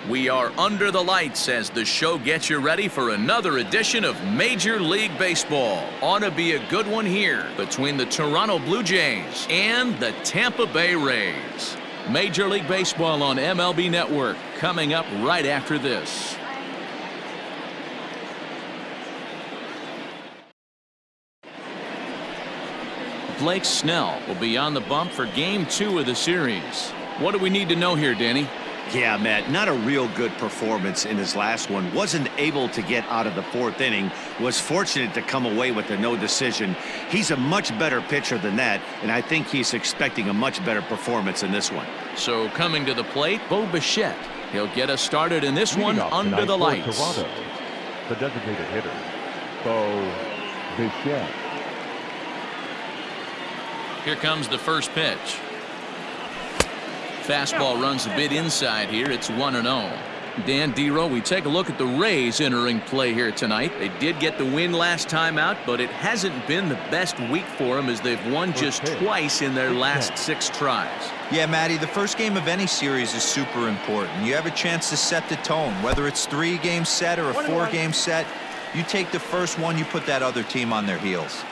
We are under the lights as the show gets you ready for another edition of Major League Baseball. Ought to be a good one here between the Toronto Blue Jays and the Tampa Bay Rays. Major League Baseball on MLB Network coming up right after this. Blake Snell will be on the bump for Game 2 of the series. What do we need to know here, Danny? Yeah, Matt, not a real good performance in his last one. Wasn't able to get out of the fourth inning. Was fortunate to come away with a no decision. He's a much better pitcher than that, and I think he's expecting a much better performance in this one. So coming to the plate, Poche. He'll get us started in this one under the lights. Toronto, the designated hitter, Poche. Here comes the first pitch. Fastball runs a bit inside here. It's 1-0. Dan Dero, we take a look at the Rays entering play here tonight. They did get the win last time out, but it hasn't been the best week for them as they've won just twice in their last 6 tries. Yeah, Matty, the first game of any series is super important. You have a chance to set the tone, whether it's 3-game set or a 4-game set. You take the first one, you put that other team on their heels.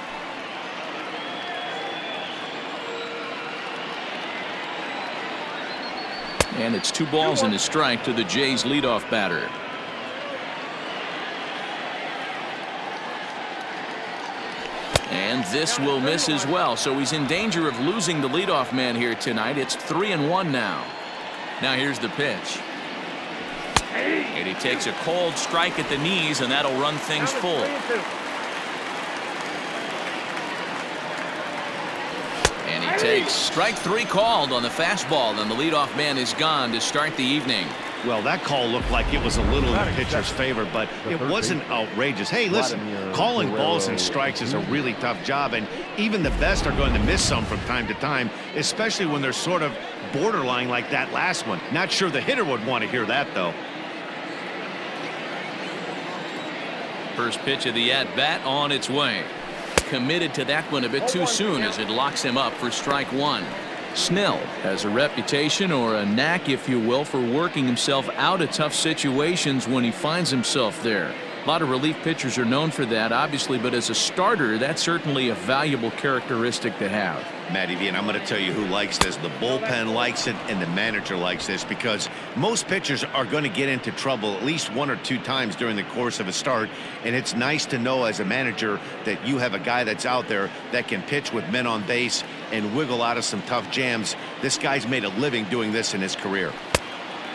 And it's 2 balls and a strike to the Jays leadoff batter. And this will miss as well, so he's in danger of losing the leadoff man here tonight. It's 3-1 now. Now here's the pitch. And he takes a cold strike at the knees, and that'll run things full. And he takes strike 3 called on the fastball, and the leadoff man is gone to start the evening. Well, that call looked like it was a little in the pitcher's favor, but it wasn't outrageous. Hey, listen, calling balls and strikes is a really tough job, and even the best are going to miss some from time to time, especially when they're sort of borderline like that last one. Not sure the hitter would want to hear that, though. First pitch of the at-bat on its way. Committed to that one a bit too soon as it locks him up for strike 1. Snell has a reputation, or a knack if you will, for working himself out of tough situations when he finds himself there. A lot of relief pitchers are known for that, obviously, but as a starter, that's certainly a valuable characteristic to have. Matty V, and I'm going to tell you who likes this. The bullpen likes it, and the manager likes this, because most pitchers are going to get into trouble at least 1 or 2 times during the course of a start, and it's nice to know as a manager that you have a guy that's out there that can pitch with men on base and wiggle out of some tough jams. This guy's made a living doing this in his career.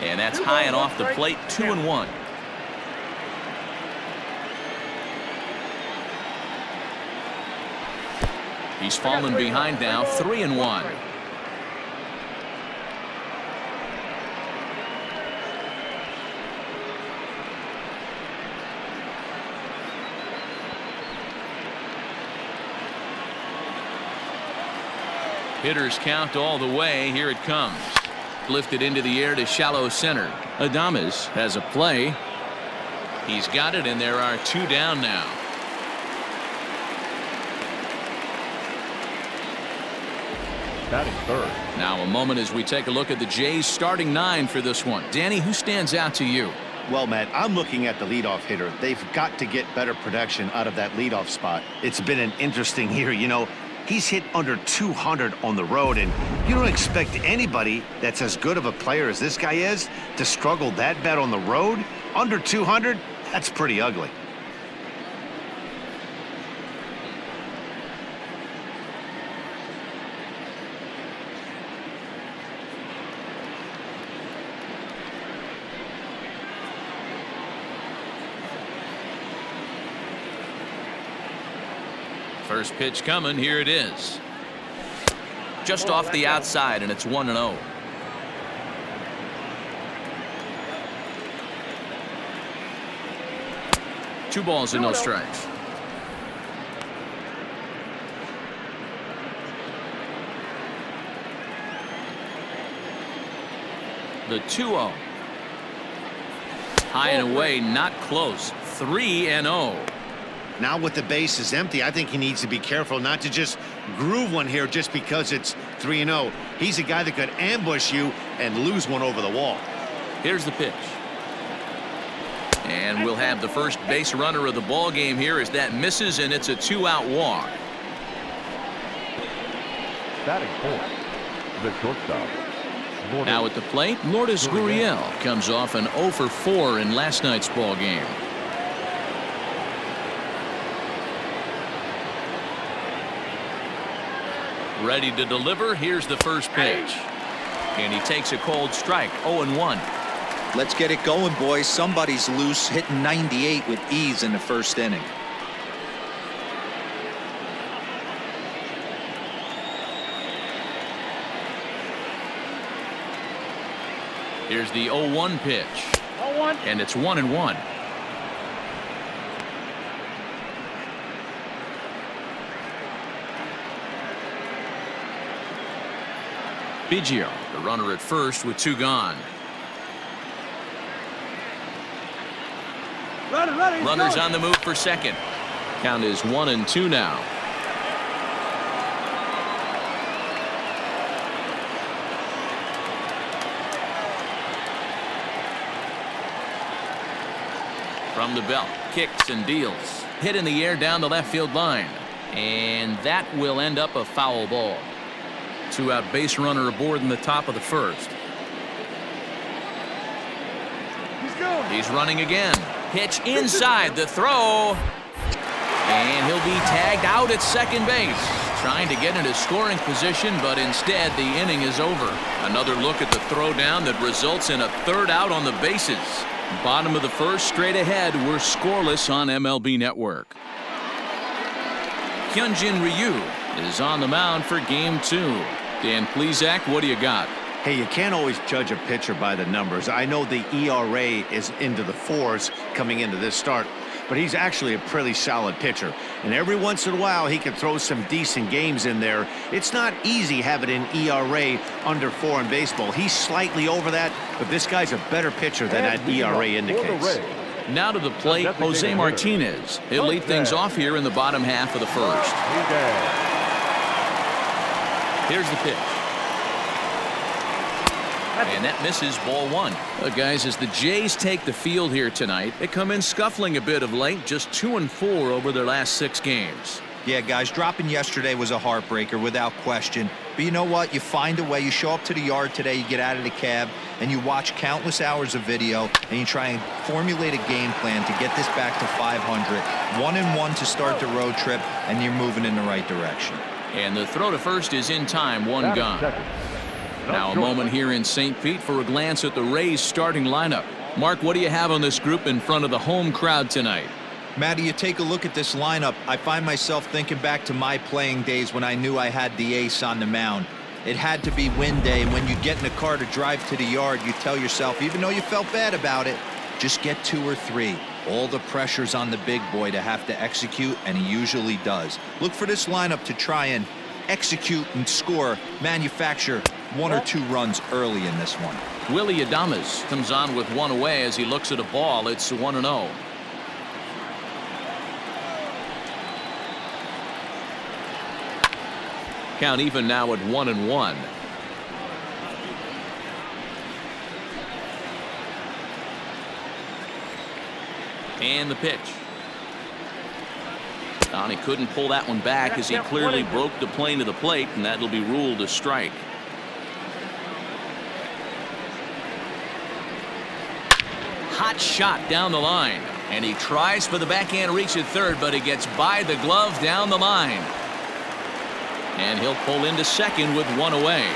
And that's high and off the plate, 2-1. He's fallen behind now, 3-1. Hitters count all the way. Here it comes. Lifted into the air to shallow center. Adames has a play. He's got it, and there are 2 down now. Batting third. Now a moment as we take a look at the Jays starting 9 for this one. Danny, who stands out to you? Well, Matt, I'm looking at the leadoff hitter. They've got to get better production out of that leadoff spot. It's been an interesting year. You know, he's hit under 200 on the road, and you don't expect anybody that's as good of a player as this guy is to struggle that bad on the road. Under 200, that's pretty ugly. First pitch coming. Here it is. Just off the outside, and it's 1-0. Two balls and no strikes. The 2-0. High and away, not close. 3-0. Now with the bases empty, I think he needs to be careful not to just groove one here just because it's 3-0. He's a guy that could ambush you and lose one over the wall. Here's the pitch. And we'll have the first base runner of the ball game here as that misses, and it's a 2-out walk. Batting fourth, the shortstop. Now at the plate, Lourdes Gurriel comes off an 0 for 4 in last night's ball game. Ready to deliver. Here's the first pitch. And he takes a cold strike. 0-1. Let's get it going, boys. Somebody's loose, hitting 98 with ease in the first inning. Here's the 0-1 pitch. 0-1. And it's 1-1. Biggio, the runner at first with 2 gone. Runners on the move for second. Count is 1-2 now. From the belt, kicks and deals. Hit in the air down the left field line. And that will end up a foul ball. 2-out base runner aboard in the top of the first. He's running again. Pitch inside the throw. And he'll be tagged out at second base. Trying to get into scoring position, but instead the inning is over. Another look at the throw down that results in a 3rd out on the bases. Bottom of the first, straight ahead. We're scoreless on MLB Network. Hyun-Jin Ryu is on the mound for game 2. Dan Plesac, what do you got? Hey, you can't always judge a pitcher by the numbers. I know the ERA is into the 4s coming into this start, but he's actually a pretty solid pitcher. And every once in a while, he can throw some decent games in there. It's not easy having an ERA under 4 in baseball. He's slightly over that, but this guy's a better pitcher than that ERA indicates. Now to the plate, Jose Martinez. He'll lead things off here in the bottom half of the first. Here's the pitch. And that misses, ball 1. Well, guys, as the Jays take the field here tonight, they come in scuffling a bit of late, just 2-4 over their last 6 games. Yeah, guys, dropping yesterday was a heartbreaker without question. But you know what? You find a way. You show up to the yard today, you get out of the cab, and you watch countless hours of video, and you try and formulate a game plan to get this back to 500. 1-1 to start the road trip, and you're moving in the right direction. And the throw to first is in time, 1 gone. Now a moment here in St. Pete for a glance at the Rays starting lineup. Mark, what do you have on this group in front of the home crowd tonight? Matty, you take a look at this lineup. I find myself thinking back to my playing days when I knew I had the ace on the mound. It had to be win day, and when you get in the car to drive to the yard, you tell yourself, even though you felt bad about it, just get 2 or 3. All the pressure's on the big boy to have to execute, and he usually does. Look for this lineup to try and execute and score, manufacture 1 or 2 runs early in this one. Willie Adames comes on with 1 away as he looks at a ball. It's 1-0. Count even now at 1-1. And the pitch. He couldn't pull that one back as he clearly broke the plane of the plate, and that'll be ruled a strike. Hot shot down the line, and he tries for the backhand reach at third, but he gets by the glove down the line. And he'll pull into second with 1 away.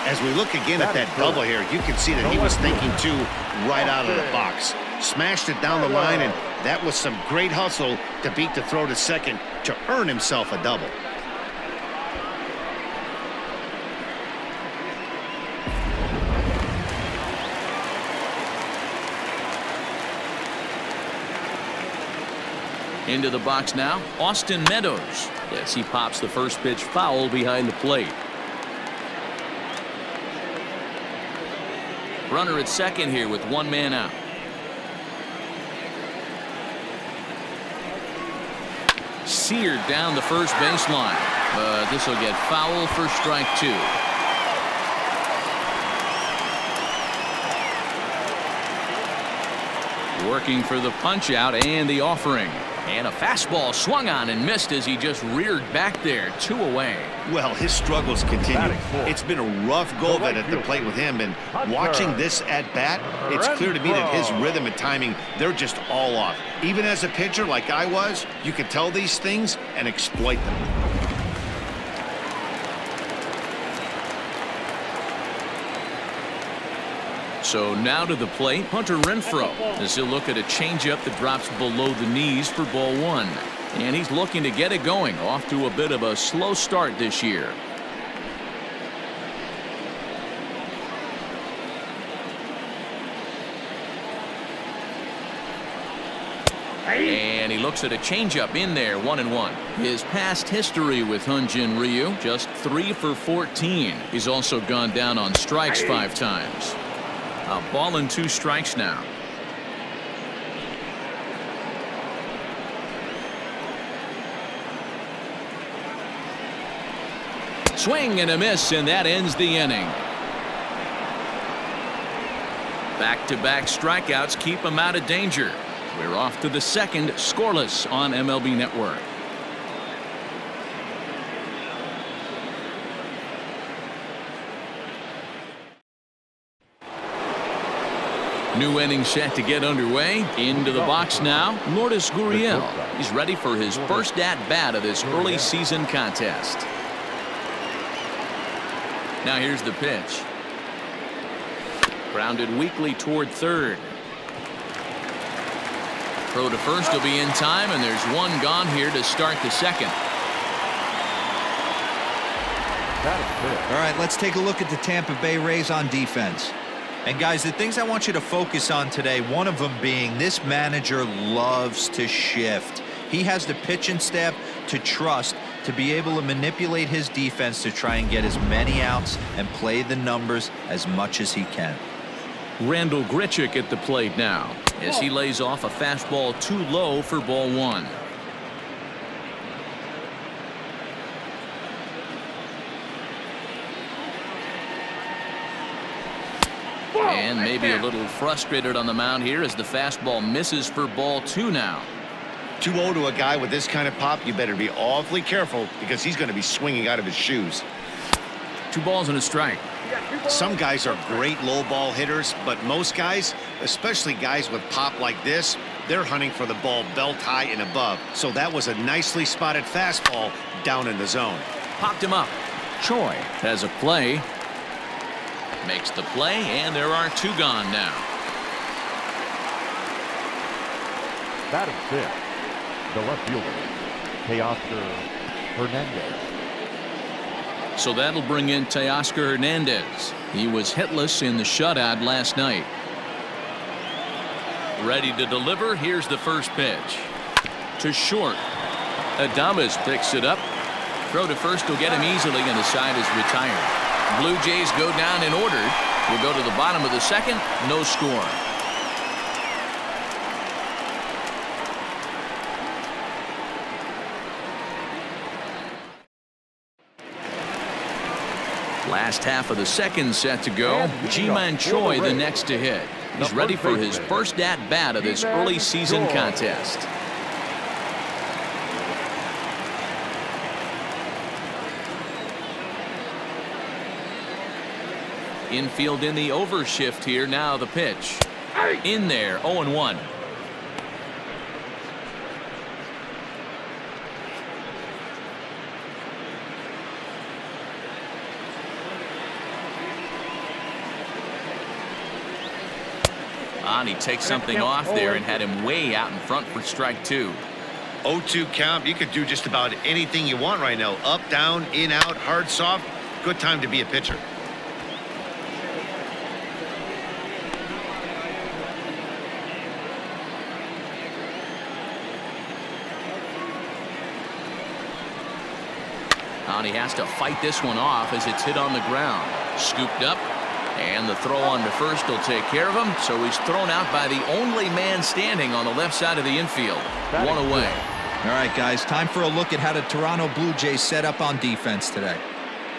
As we look again at that double here, you can see that he was thinking too right out of the box. Smashed it down the line, and that was some great hustle to beat the throw to second to earn himself a double. Into the box now, Austin Meadows, as he pops the first pitch foul behind the plate. Runner at second here with 1 man out. Seared down the first baseline, but this will get foul for strike 2. Working for the punch out and the offering. And a fastball swung on and missed as he just reared back there. 2 away. Well, his struggles continue. It's been a rough go of it at the plate with him, and watching this at bat, it's clear to me that his rhythm and timing, they're just all off. Even as a pitcher like I was, you could tell these things and exploit them. So now to the plate, Hunter Renfroe, as he'll look at a changeup that drops below the knees for ball 1. And he's looking to get it going, off to a bit of a slow start this year. And he looks at a changeup in there, 1-1. His past history with Hyun-Jin Ryu, just 3 for 14. He's also gone down on strikes 5 times. A ball and 2 strikes now. Swing and a miss, and that ends the inning. Back-to-back strikeouts keep him out of danger. We're off to the second, scoreless on MLB Network. New inning set to get underway. Into the box now, Lourdes Gurriel. He's ready for his first at-bat of this early season contest. Now here's the pitch. Grounded weakly toward third. Throw to first will be in time, and there's one gone here to start the second. All right, let's take a look at the Tampa Bay Rays on defense. And guys, the things I want you to focus on today, one of them being this manager loves to shift. He has the pitching staff to trust to be able to manipulate his defense to try and get as many outs and play the numbers as much as he can. Randall Grichuk at the plate now as he lays off a fastball too low for ball 1. And maybe a little frustrated on the mound here as the fastball misses for ball 2 now. 2-0 to a guy with this kind of pop, you better be awfully careful because he's going to be swinging out of his shoes. 2 balls and a strike. Some guys are great low ball hitters, but most guys, especially guys with pop like this, they're hunting for the ball belt high and above. So that was a nicely spotted fastball down in the zone. Popped him up. Choi has a play. Makes the play, and there are 2 gone now. Batting 5th, the left fielder, Teoscar Hernandez. So that'll bring in Teoscar Hernandez. He was hitless in the shutout last night. Ready to deliver. Here's the first pitch. To short. Adames picks it up. Throw to first will get him easily, and the side is retired. Blue Jays go down in order. We'll go to the bottom of the second. No score. Last half of the second set to go. Ji-Man Choi the next to hit. He's ready for his first at-bat of this early season contest. Infield in the overshift here. Now the pitch. In there, 0-1. He takes something off there and had him way out in front for strike 2. 0-2 count. You could do just about anything you want right now. Up, down, in, out, hard, soft. Good time to be a pitcher. He has to fight this one off as it's hit on the ground. Scooped up, and the throw on to first will take care of him. So he's thrown out by the only man standing on the left side of the infield. 1 away. All right, guys, time for a look at how the Toronto Blue Jays set up on defense today.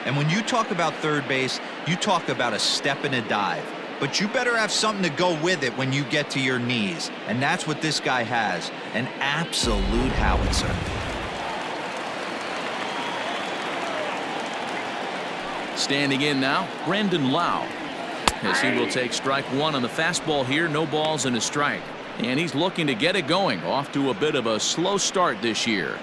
And when you talk about third base, you talk about a step and a dive. but you better have something to go with it when you get to your knees. And that's what this guy has, an absolute howitzer. Standing in now, Brendan Lau, as he will take strike one on the fastball here. No balls and a strike. And he's looking to get it going. Off to a bit of a slow start this year.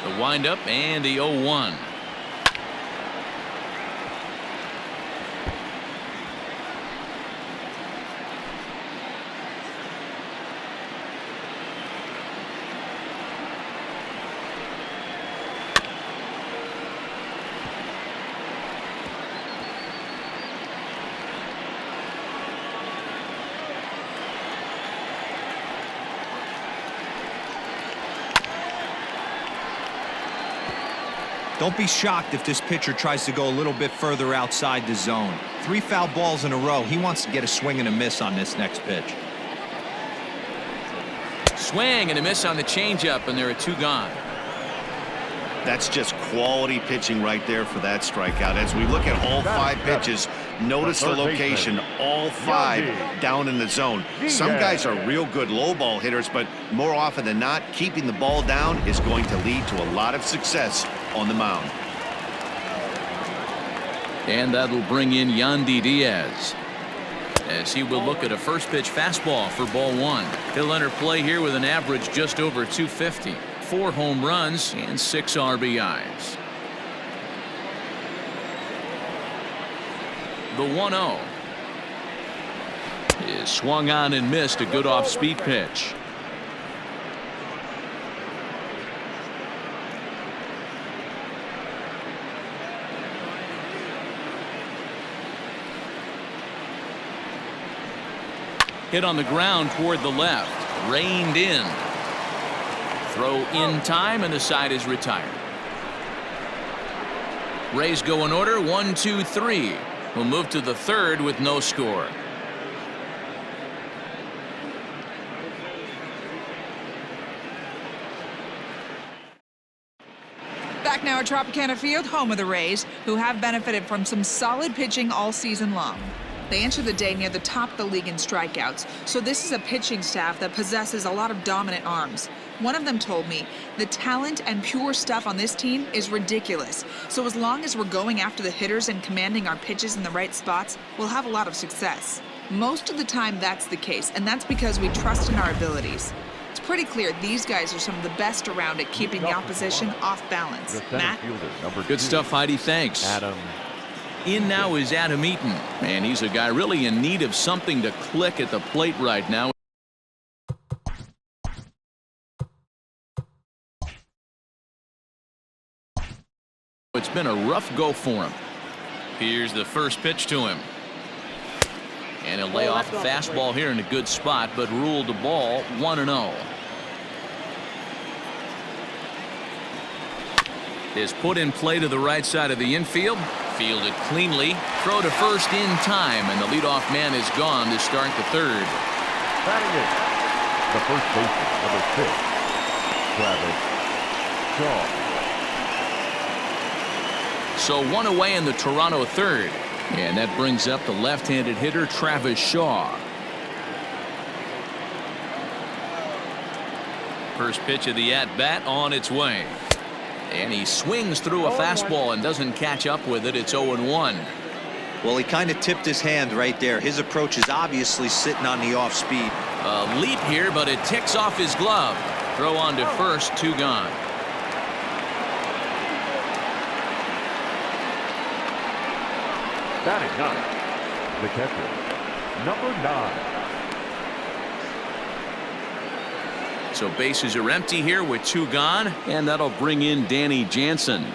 The windup and the 0-1. Don't be shocked if this pitcher tries to go a little bit further outside the zone. 3 foul balls in a row. He wants to get a swing and a miss on this next pitch. Swing and a miss on the changeup, and there are 2 gone. That's just quality pitching right there for that strikeout. As we look at all 5 pitches, notice the location, all 5 down in the zone. Some guys are real good low ball hitters, but more often than not, keeping the ball down is going to lead to a lot of success on the mound. And that'll bring in Yandy Diaz, as he will look at a first pitch fastball for ball 1. He'll enter play here with an average just over 250. 4 home runs and 6 RBIs. The 1-0 is swung on and missed. A good off-speed pitch. Hit on the ground toward the left. Reined in. Throw in time, and the side is retired. Rays go in order. 1, 2, 3. We'll move to the 3rd with no score. Back now at Tropicana Field, home of the Rays, who have benefited from some solid pitching all season long. They enter the day near the top of the league in strikeouts, so this is a pitching staff that possesses a lot of dominant arms. One of them told me the talent and pure stuff on this team is ridiculous. So as long as we're going after the hitters and commanding our pitches in the right spots, we'll have a lot of success. Most of the time that's the case, and that's because we trust in our abilities. It's pretty clear these guys are some of the best around at keeping the opposition off balance. Matt? Good stuff, Heidi. Thanks. Adam. In now is Adam Eaton, and he's a guy really in need of something to click at the plate right now. It's been a rough go for him. Here's the first pitch to him. And he'll lay off a fastball here in a good spot, but ruled the ball 1-0. Is put in play to the right side of the infield. Fielded cleanly. Throw to first in time, and the leadoff man is gone to start the 3rd. Batting it, the first baseman, number 6, Travis Shaw. So 1 away in the Toronto 3rd. And that brings up the left-handed hitter Travis Shaw. First pitch of the at-bat on its way. And he swings through a fastball and doesn't catch up with it. It's 0-1. Well, he kind of tipped his hand right there. His approach is obviously sitting on the off speed. A leap here, but it ticks off his glove. Throw on to first, 2 gone. Batting 9, the catcher, number 9. So bases are empty here with 2 gone, and that'll bring in Danny Jansen.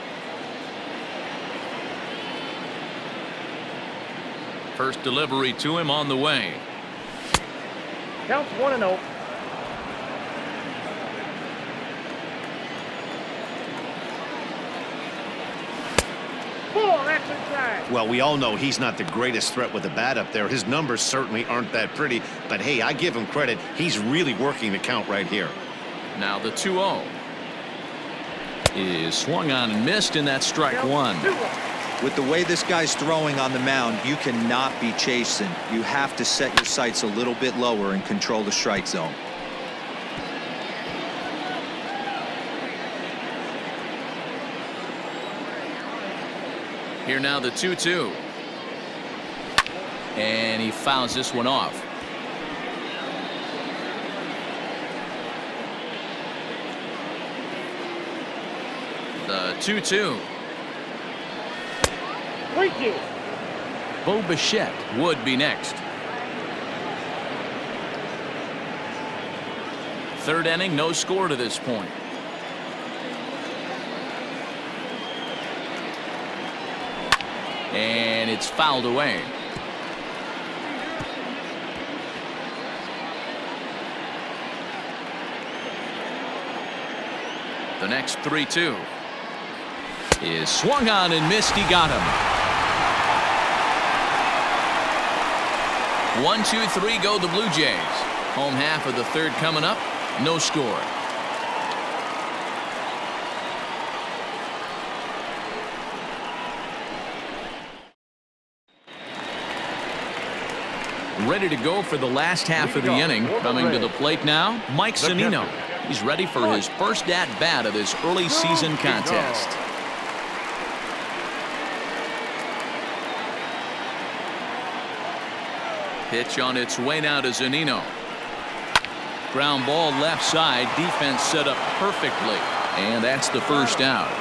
First delivery to him on the way. Counts 1-0. That's inside. Well, we all know he's not the greatest threat with the bat up there. His numbers certainly aren't that pretty, but hey, I give him credit. He's really working the count right here. Now the 2-0. is swung on and missed, and that's strike one. With the way this guy's throwing on the mound, you cannot be chasing. You have to set your sights a little bit lower and control the strike zone. Here now the 2-2. And he fouls this one off. The 2-2. Poche would be next. Third inning, no score to this point. And it's fouled away. The next 3-2 is swung on and missed. He got him. 1-2-3 go the Blue Jays. Home half of the third coming up. No score. Ready to go for the last half of the inning. Coming to the plate now, Mike Zunino. He's ready for his first at-bat of this early season contest. Pitch on its way now to Zunino. Ground ball left side. Defense set up perfectly. And that's the first out.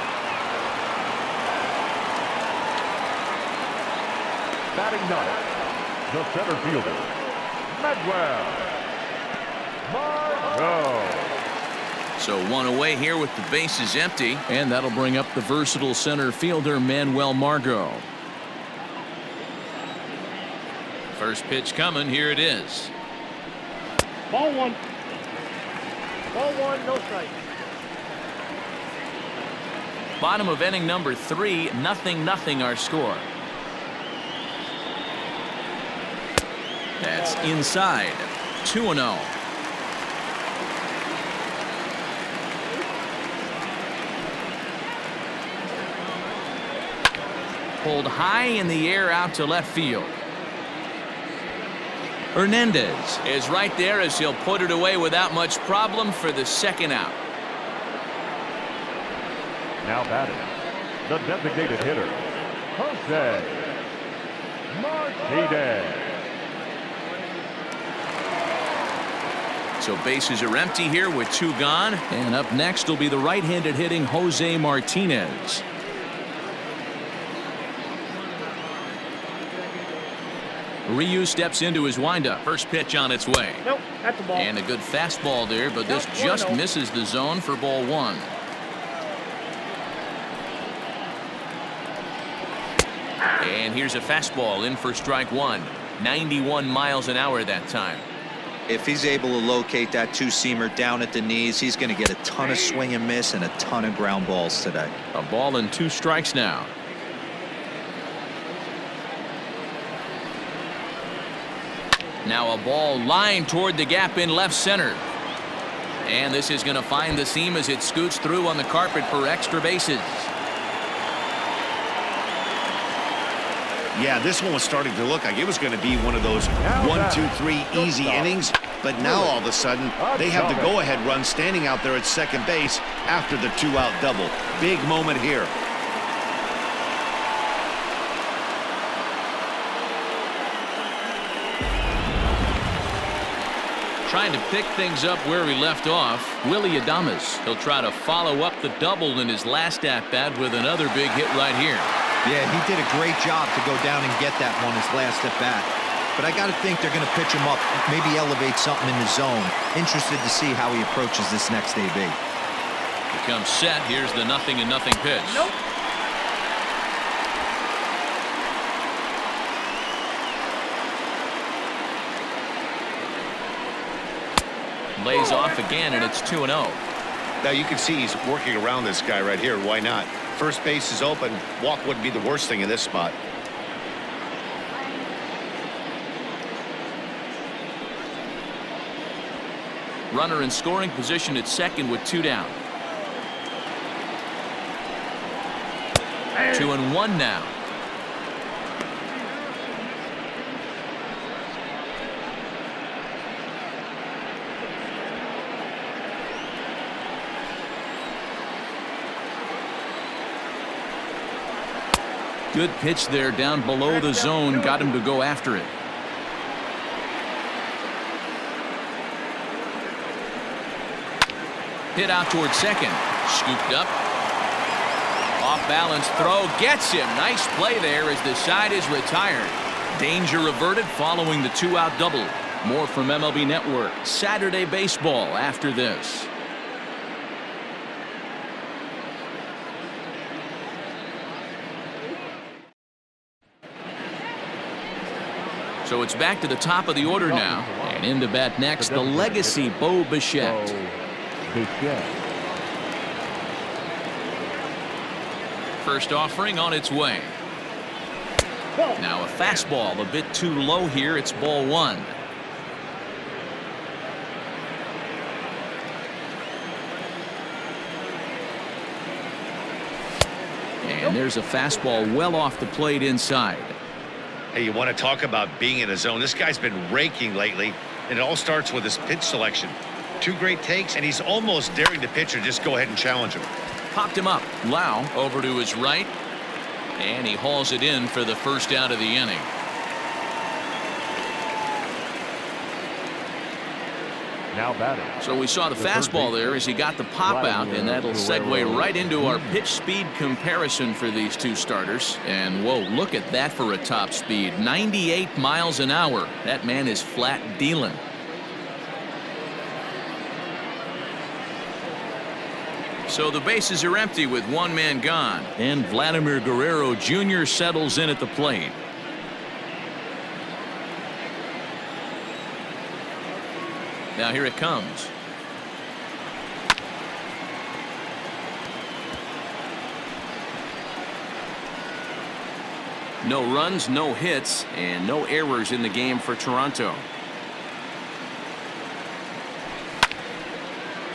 Batting ninth, the center fielder, Madwell. So one away here with the bases empty, and that'll bring up the versatile center fielder Manuel Margot. First pitch coming. Here it is. Ball one. Ball one, no strike. Bottom of inning number 3, 0-0 our score. That's inside. 2-0. Pulled high in the air out to left field. Hernandez is right there as he'll put it away without much problem for the second out. Now batting, the designated hitter, Jose Martinez. So bases are empty here with 2 gone. And up next will be the right-handed hitting Jose Martinez. Ryu steps into his windup. First pitch on its way. Nope, that's a ball. And a good fastball there, but this just misses the zone for ball 1. And here's a fastball in for strike 1. 91 miles an hour that time. If he's able to locate that two-seamer down at the knees, he's going to get a ton of swing and miss and a ton of ground balls today. A ball and 2 strikes now. Now a ball lined toward the gap in left center. And this is going to find the seam as it scoots through on the carpet for extra bases. Yeah, this one was starting to look like it was going to be one of those 1, 2, 3 easy innings. But now all of a sudden, they have the go-ahead run standing out there at second base after the 2-out double. Big moment here. Trying to pick things up where he left off, Willie Adames. He'll try to follow up the double in his last at-bat with another big hit right here. Yeah, he did a great job to go down and get that one his last at-bat. But I got to think they're going to pitch him up, maybe elevate something in the zone. Interested to see how he approaches this next AB. Becomes set. Here's the 0-0 pitch. Nope. Lays off again, and it's 2-0. Now you can see he's working around this guy right here. Why not? First base is open. Walk wouldn't be the worst thing in this spot. Runner in scoring position at second with 2 down. 2-1 now. Good pitch there down below the zone. Got him to go after it. Hit out towards second. Scooped up. Off balance throw. Gets him. Nice play there as the side is retired. Danger averted following the 2-out double. More from MLB Network Saturday Baseball after this. So it's back to the top of the order now. And in to bat next, the legacy Bo Bichette. First offering on its way. Now a fastball a bit too low here. It's ball one. And there's a fastball well off the plate inside. Hey, you want to talk about being in a zone? This guy's been raking lately, and it all starts with his pitch selection. 2 great takes, and he's almost daring the pitcher just go ahead and challenge him. Popped him up. Lau over to his right, and he hauls it in for the first out of the inning. Now batting. So we saw the fastball there as he got the pop out, and that'll segue right into our pitch speed comparison for these two starters. And whoa, look at that for a top speed. 98 miles an hour. That man is flat dealing. So the bases are empty with one man gone, and Vladimir Guerrero Jr. settles in at the plate. Now here it comes. No runs, no hits, and no errors in the game for Toronto.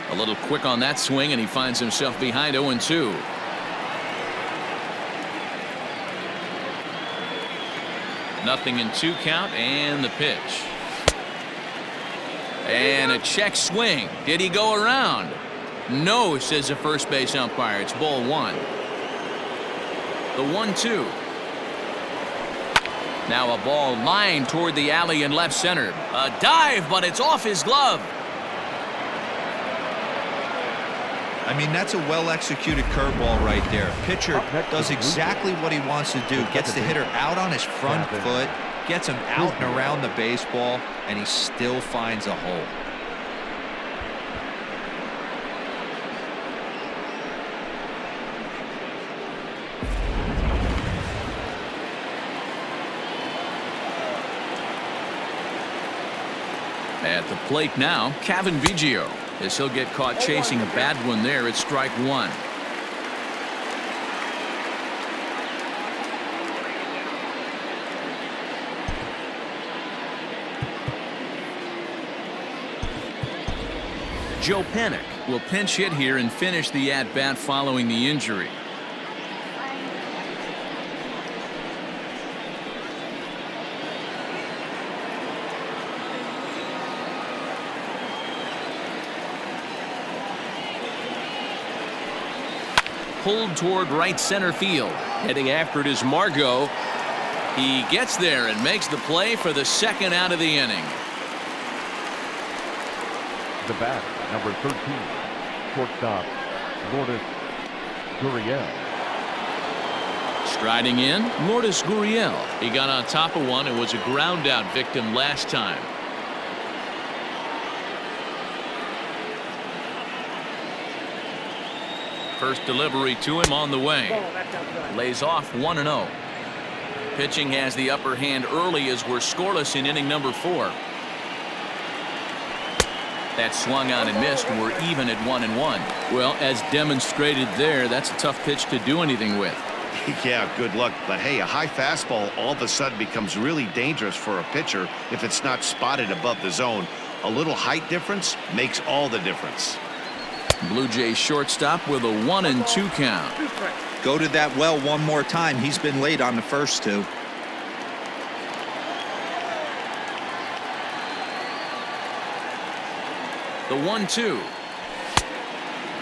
A little quick on that swing, and he finds himself behind 0-2. Nothing in 2 count, and the pitch. And a check swing. Did he go around? No, says the first base umpire. It's ball one. The 1-2. Now a ball lined toward the alley in left center. A dive, but it's off his glove. I mean, that's a well-executed curveball right there. Pitcher does exactly what he wants to do. Gets the hitter out on his front foot, gets him out and around the baseball, and he still finds a hole. At the plate now, Kevin Biggio, as he'll get caught chasing a bad one there. It's strike one. Joe Panik will pinch hit here and finish the at-bat following the injury. Pulled toward right center field. Heading after it is Margot. He gets there and makes the play for the second out of the inning. The bat, number 13, shortstop, Lourdes Gurriel. Striding in, Lourdes Gurriel. He got on top of one and was a ground out victim last time. First delivery to him on the way. Lays off 1-0. Pitching has the upper hand early as we're scoreless in inning number 4. That swung on and missed. We're even at 1-1. Well, as demonstrated there, that's a tough pitch to do anything with. Yeah, good luck. But hey, a high fastball all of a sudden becomes really dangerous for a pitcher if it's not spotted above the zone. A little height difference makes all the difference. Blue Jays shortstop with a 1-2 count. Go to that well one more time. He's been late on the first two. The 1-2.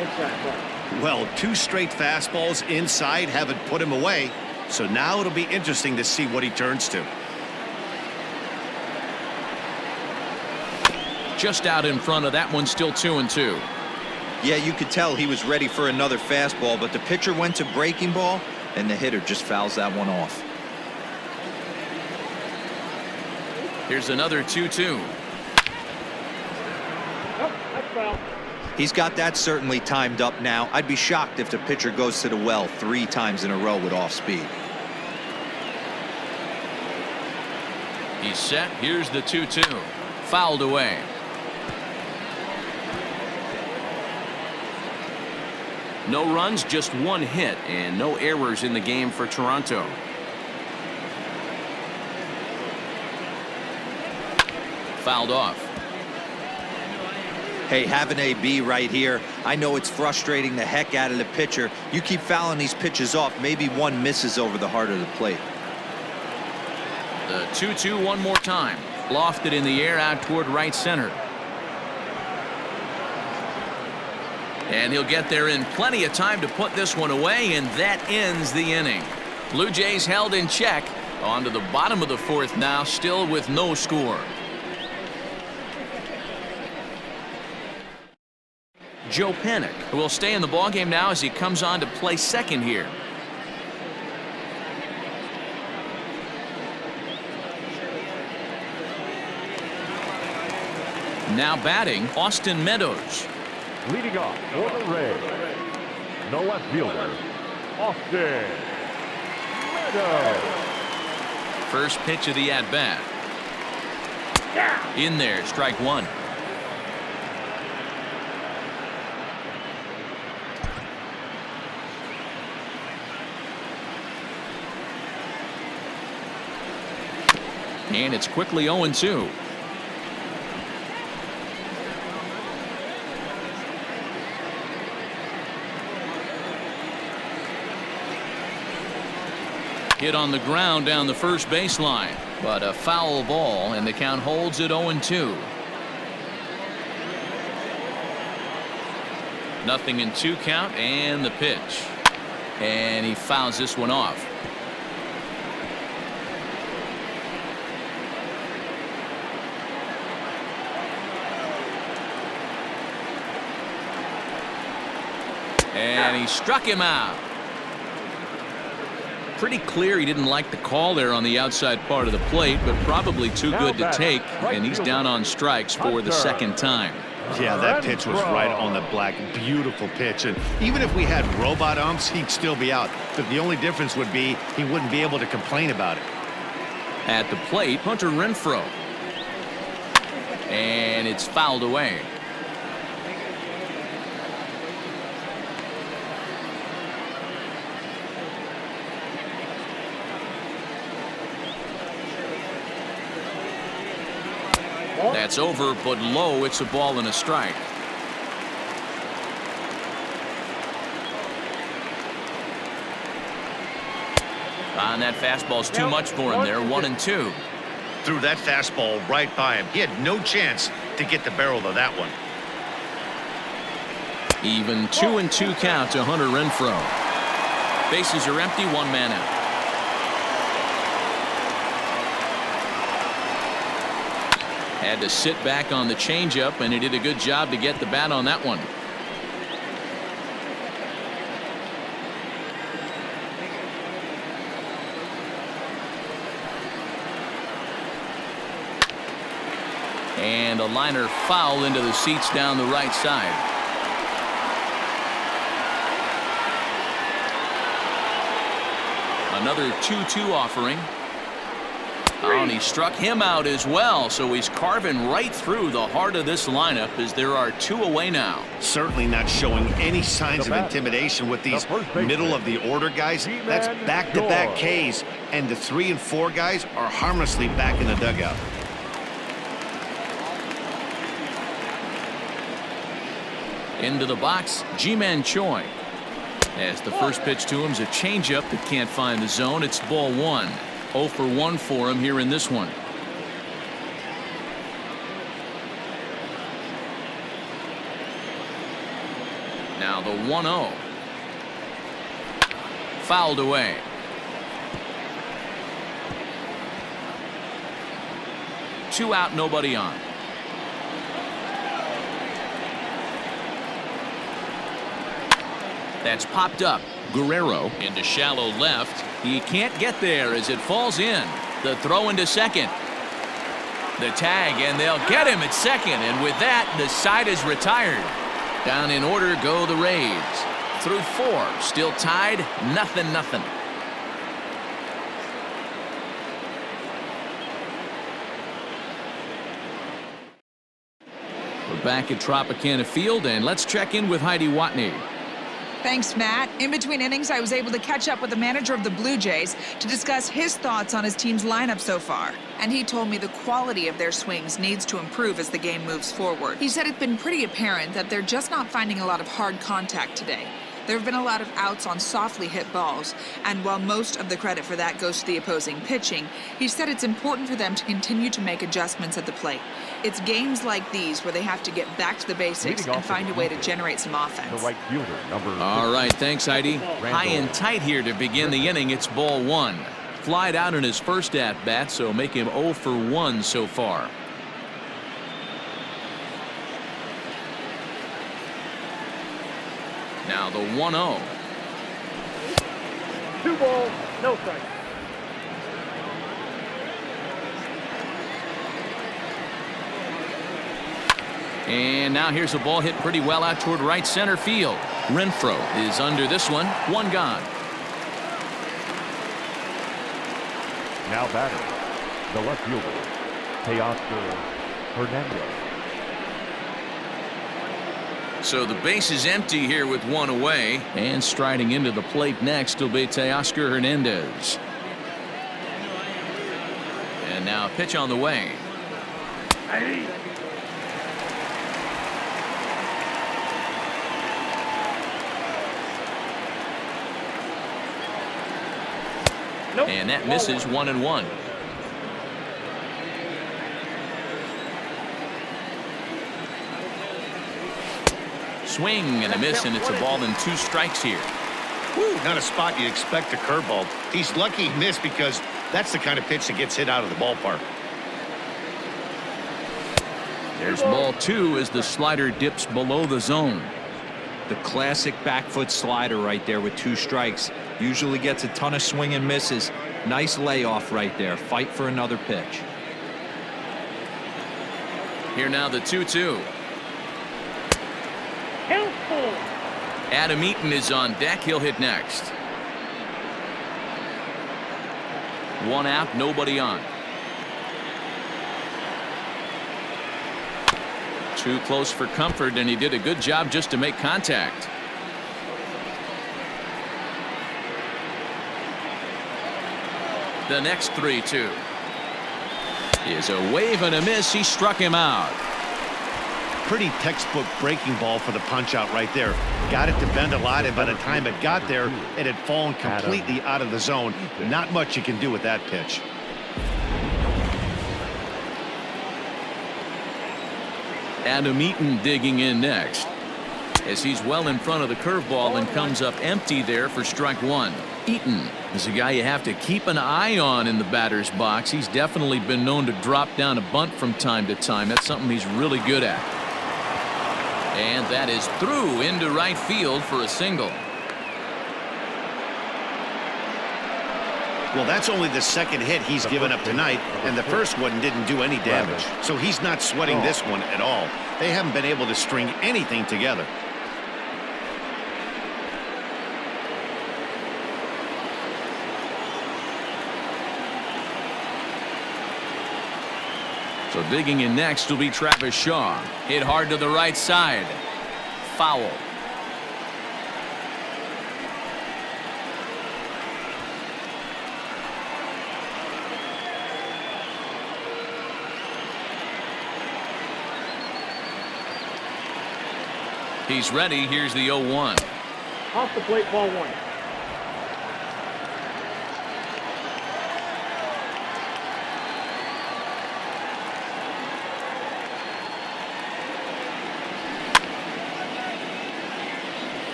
Inside. Well, 2 straight fastballs inside haven't put him away. So now it'll be interesting to see what he turns to. Just out in front of that one, still 2-2. Yeah, you could tell he was ready for another fastball, but the pitcher went to breaking ball, and the hitter just fouls that one off. Here's another 2-2. Oh, that's foul. He's got that certainly timed up now. I'd be shocked if the pitcher goes to the well 3 times in a row with off speed. He's set. Here's the 2-2. Fouled away. No runs, just 1 hit, and no errors in the game for Toronto. Fouled off. Hey, have an AB right here. I know it's frustrating the heck out of the pitcher. You keep fouling these pitches off, maybe one misses over the heart of the plate. The 2-2 one more time. Lofted in the air out toward right center. And he'll get there in plenty of time to put this one away, and that ends the inning. Blue Jays held in check. On to the bottom of the 4th now, still with no score. Joe Panik will stay in the ballgame now as he comes on to play second here. Now batting, Austin Meadows. Leading off for the Rays, the left fielder, Austin Meadows. First pitch of the at-bat. In there, strike 1. And it's quickly 0-2. Hit on the ground down the first baseline, but a foul ball, and the count holds at 0-2. Nothing in 2 count, and the pitch. And he fouls this one off. And he struck him out. Pretty clear he didn't like the call there on the outside part of the plate, but probably too good to take, and he's down on strikes for the 2nd time. Yeah, that pitch was right on the black. Beautiful pitch. And even if we had robot umps, he'd still be out. But the only difference would be he wouldn't be able to complain about it. At the plate, Hunter Renfroe. And it's fouled away. That's over, but low. It's a ball and a strike. And that fastball's too much for him there. 1-2. Threw that fastball right by him. He had no chance to get the barrel of that one. Even 2-2 count to Hunter Renfroe. Bases are empty, 1 man out. Had to sit back on the changeup, and he did a good job to get the bat on that one. And a liner foul into the seats down the right side. Another 2-2 offering. Oh, and he struck him out as well, so he's carving right through the heart of this lineup as there are 2 away now. Certainly not showing any signs of intimidation with these middle of the order guys. That's back-to-back Ks, and the 3 and 4 guys are harmlessly back in the dugout. Into the box, Ji-Man Choi. As the first pitch to him is a changeup that can't find the zone. It's ball one. 0 for 1 for him here in this one. Now the 1-0. Fouled away. Two out, nobody on. That's popped up. Guerrero into shallow left. He can't get there as it falls in. The throw into second. The tag, and they'll get him at second. And with that, the side is retired. Down in order go the Rays. Through 4. Still tied. 0-0. We're back at Tropicana Field, and let's check in with Heidi Watney. Thanks, Matt. In between innings, I was able to catch up with the manager of the Blue Jays to discuss his thoughts on his team's lineup so far. And he told me the quality of their swings needs to improve as the game moves forward. He said it's been pretty apparent that they're just not finding a lot of hard contact today. There have been a lot of outs on softly hit balls, and while most of the credit for that goes to the opposing pitching, he said it's important for them to continue to make adjustments at the plate. It's games like these where they have to get back to the basics and find a way to generate some offense. The right fielder, number All right, thanks, Heidi. High and tight here to begin the inning. It's ball one. Flied out in his first at-bat, so make him 0 for 1 so far. Now the 1-0. 2 balls, no strike. And now here's a ball hit pretty well out toward right center field. Renfroe is under this one. 1 gone. now batting, the left fielder, Teoscar Hernandez. So the base is empty here with 1 away, and striding into the plate next will be Teoscar Hernandez. And now a pitch on the way. Nope. And that misses 1-1. Swing and a miss, and it's a ball and 2 strikes here. Whew, not a spot you'd expect a curveball. He's lucky he missed because that's the kind of pitch that gets hit out of the ballpark. There's ball 2 as the slider dips below the zone. The classic back foot slider right there with 2 strikes. Usually gets a ton of swing and misses. Nice layoff right there. Fight for another pitch. Here now the 2-2. Count 4. Adam Eaton is on deck. He'll hit next. 1 out, nobody on. Too close for comfort, and he did a good job just to make contact. The next 3-2 is a wave and a miss. He struck him out. Pretty textbook breaking ball for the punch out right there. Got it to bend a lot, and by the time it got there, it had fallen completely out of the zone. Not much you can do with that pitch. Adam Eaton digging in next, as he's well in front of the curveball and comes up empty there for strike 1. Eaton is a guy you have to keep an eye on in the batter's box. He's definitely been known to drop down a bunt from time to time. That's something he's really good at. And that is through into right field for a single. Well, that's only the second hit he's given up tonight, and the first one didn't do any damage. So he's not sweating this one at all. They haven't been able to string anything together. So digging in next will be Travis Shaw. Hit hard to the right side. Foul. He's ready. Here's the 0-1. Off the plate, ball 1.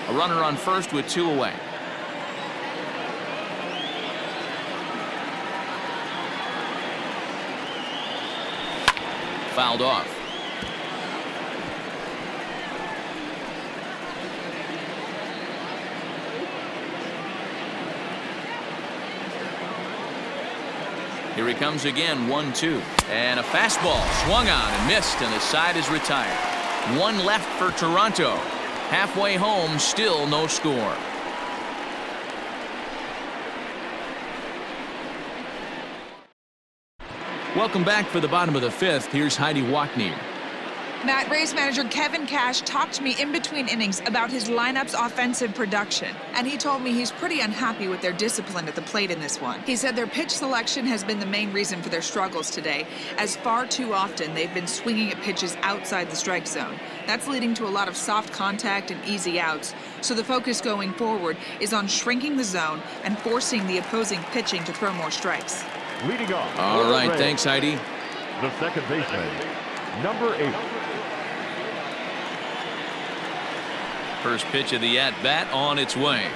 A runner on first with 2 away. Fouled off. Here he comes again, 1-2. And a fastball swung on and missed, and the side is retired. 1 left for Toronto. Halfway home, still no score. Welcome back for the bottom of the 5th. Here's Heidi Wackney. Matt, Rays manager Kevin Cash talked to me in between innings about his lineup's offensive production, and he told me he's pretty unhappy with their discipline at the plate in this one. He said their pitch selection has been the main reason for their struggles today, as far too often they've been swinging at pitches outside the strike zone. That's leading to a lot of soft contact and easy outs, so the focus going forward is on shrinking the zone and forcing the opposing pitching to throw more strikes. Leading off. All right, thanks, Heidi. The second baseman, number 8. First pitch of the at-bat on its way.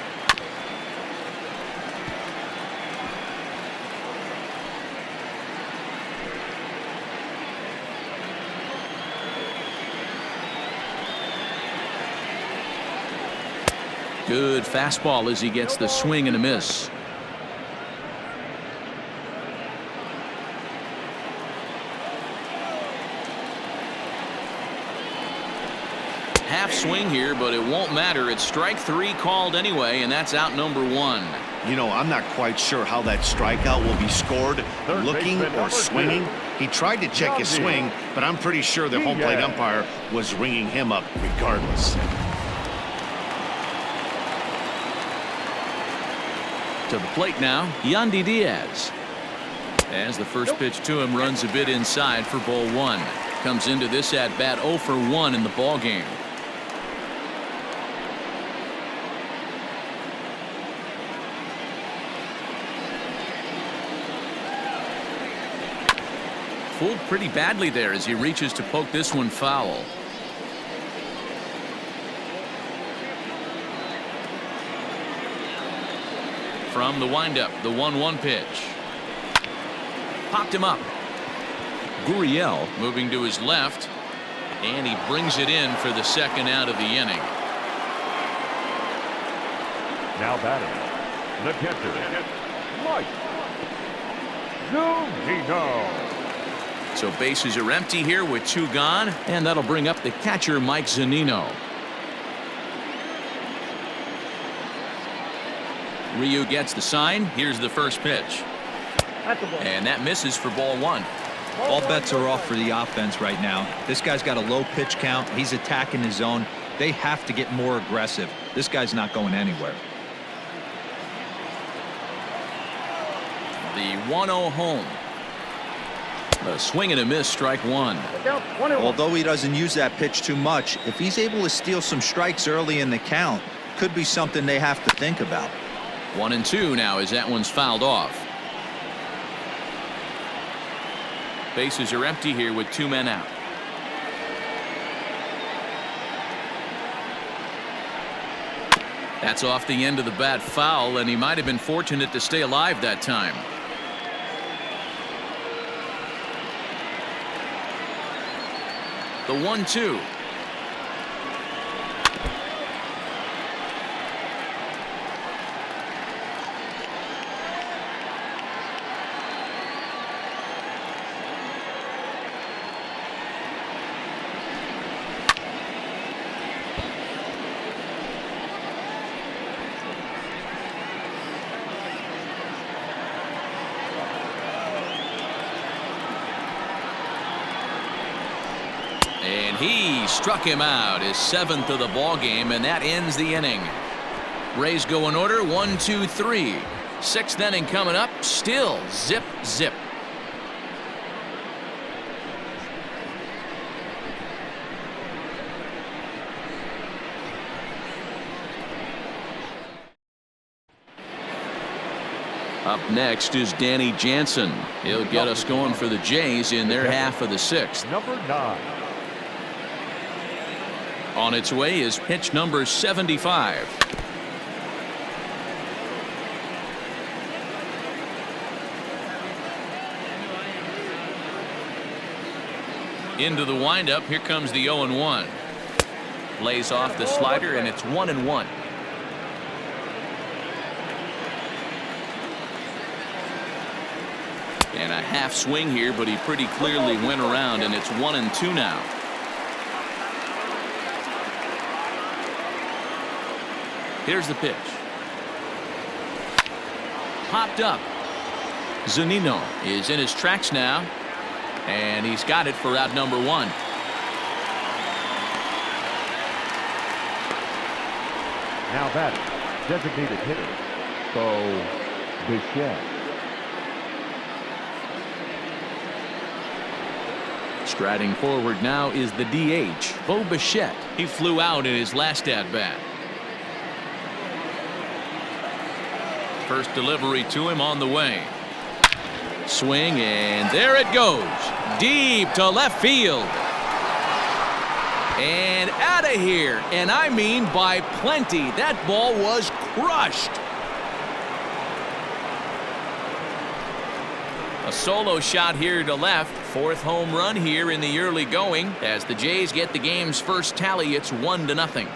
Good fastball as he gets the swing and a miss. Half swing here, but it won't matter. It's strike 3 called anyway, and that's out number 1. You know, I'm not quite sure how that strikeout will be scored. Looking or swinging. He tried to check his swing, but I'm pretty sure the home plate umpire was ringing him up regardless. To the plate now, Yandy Diaz. As the first pitch to him runs a bit inside for ball 1. Comes into this at bat 0 for 1 in the ball game. Fooled pretty badly there as he reaches to poke this one foul. From the windup, the 1-1 pitch. Popped him up. Gurriel moving to his left, and he brings it in for the second out of the inning. Now batting, the catcher, Mike Zunino. So bases are empty here with 2 gone, and that'll bring up the catcher, Mike Zunino. Ryu gets the sign. Here's the first pitch. And that misses for ball 1. All bets are off for the offense right now. This guy's got a low pitch count. He's attacking his zone. They have to get more aggressive. This guy's not going anywhere. The 1-0 home. A swing and a miss, strike 1. Although he doesn't use that pitch too much, if he's able to steal some strikes early in the count, could be something they have to think about. 1-2 now as that one's fouled off. Bases are empty here with 2 men out. That's off the end of the bat foul, and he might have been fortunate to stay alive that time. The 1-2. And he struck him out, his 7th of the ball game, and that ends the inning. Rays go in order 1, 2, 3. 6th inning coming up, still zip zip. Up next is Danny Jansen. He'll get us going for the Jays in their half of the 6th. Number 9. On its way is pitch number 75. Into the windup. Here comes the 0-1. Lays off the slider, and it's 1-1. And a half swing here, but he pretty clearly went around, and it's 1-2 now. Here's the pitch. Popped up. Zunino is in his tracks now, and he's got it for out number 1. Now that designated hitter, Poche. Striding forward now is the DH, Poche. He flew out in his last at-bat. First delivery to him on the way. Swing, and there it goes. Deep to left field. And out of here. And I mean by plenty. That ball was crushed. A solo shot here to left. 4th home run here in the early going. As the Jays get the game's first tally, it's 1-0.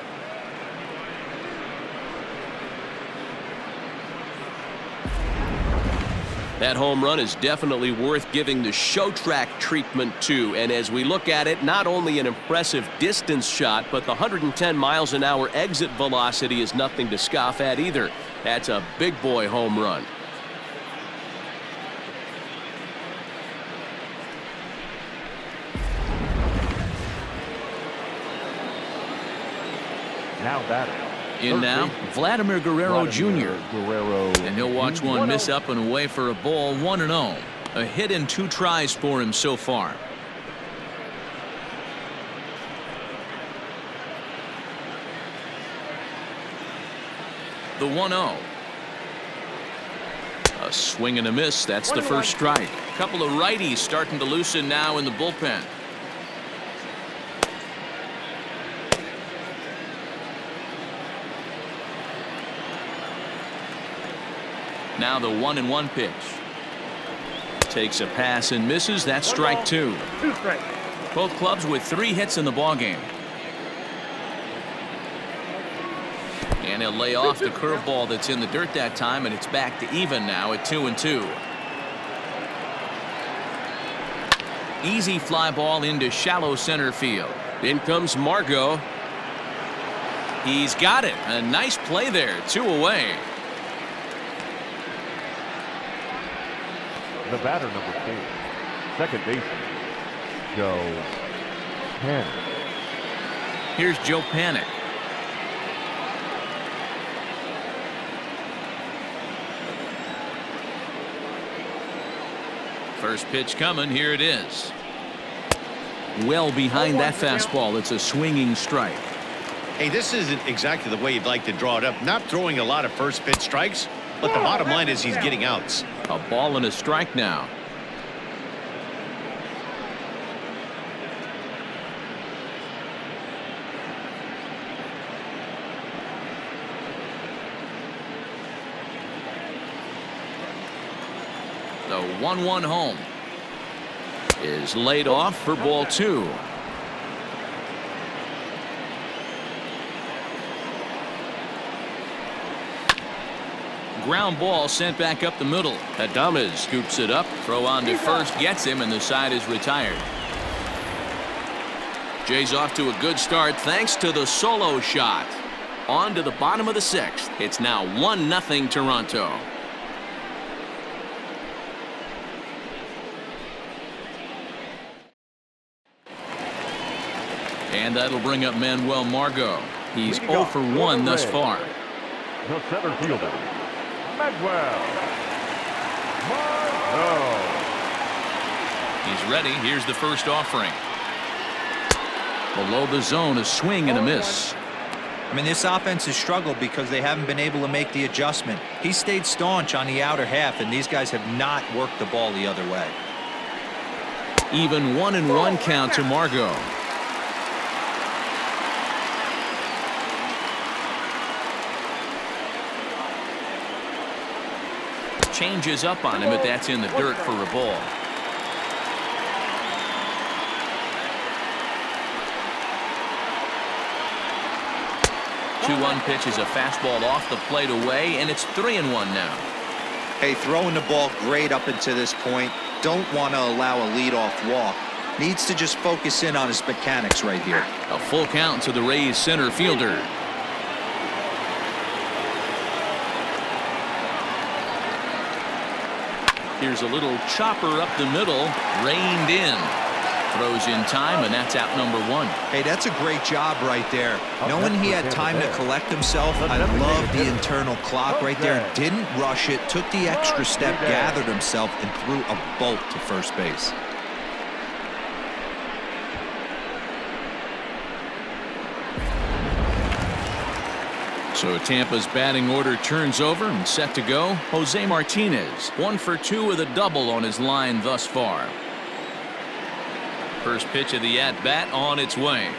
That home run is definitely worth giving the show track treatment to. And as we look at it, not only an impressive distance shot, but the 110 miles an hour exit velocity is nothing to scoff at either. That's a big boy home run. Now batting. In now, Vladimir Guerrero Jr. And he'll watch one miss up and away for a ball. 1-0. A hit in 2 tries for him so far. The 1-0. A swing and a miss. That's the first strike. A couple of righties starting to loosen now in the bullpen. Now the 1-1 pitch. Takes a pass and misses. That's strike 2. 2 strikes. Both clubs with 3 hits in the ballgame. And he'll lay off the curveball that's in the dirt that time, and it's back to even now at 2-2. Easy fly ball into shallow center field. In comes Margot. He's got it. A nice play there. 2 away. The batter, number 2, second baseman, Joe Panic. Here's Joe Panic. First pitch coming. Here it is. Well behind that fastball. It's a swinging strike. Hey, this isn't exactly the way you'd like to draw it up. Not throwing a lot of first pitch strikes, but the bottom line is he's getting outs. A ball and a strike now. The 1-1 home is laid off for ball 2. Ground ball sent back up the middle. Adames scoops it up. Throw on to first gets him, and the side is retired. Jays off to a good start thanks to the solo shot. On to the bottom of the 6th. It's now 1-0 Toronto. And that'll bring up Manuel Margot. He's 0 for 1 thus far. The center fielder, Manuel Margot. He's ready. Here's the first offering. Below the zone, a swing and a miss. I mean, this offense has struggled because they haven't been able to make the adjustment. He stayed staunch on the outer half, and these guys have not worked the ball the other way. Even 1-1 count to Margot. Changes up on him, but that's in the dirt for a ball. 2-1 pitch is a fastball off the plate away, and it's 3-1 now. Hey, throwing the ball great up until this point. Don't want to allow a leadoff walk. Needs to just focus in on his mechanics right here. A full count to the Rays center fielder. Here's a little chopper up the middle, reined in. Throws in time, and that's out number 1. Hey, that's a great job right there. Knowing he had time to collect himself, I love the internal clock right there. Didn't rush it, took the extra step, gathered himself, and threw a bolt to first base. So Tampa's batting order turns over and set to go. Jose Martinez, 1 for 2 with a double on his line thus far. First pitch of the at-bat on its way.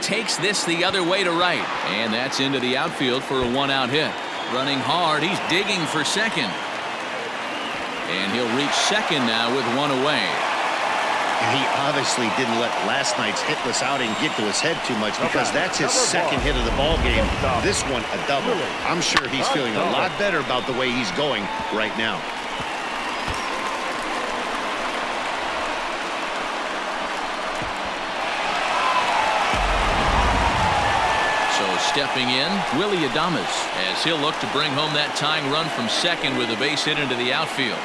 Takes this the other way to right, and that's into the outfield for a 1-out hit. Running hard, he's digging for second. And he'll reach second now with 1 away. And he obviously didn't let last night's hitless outing get to his head too much, because that's his second hit of the ball game. This one a double. I'm sure he's feeling a lot better about the way he's going right now. Stepping in, Willie Adames, as he'll look to bring home that tying run from second with a base hit into the outfield.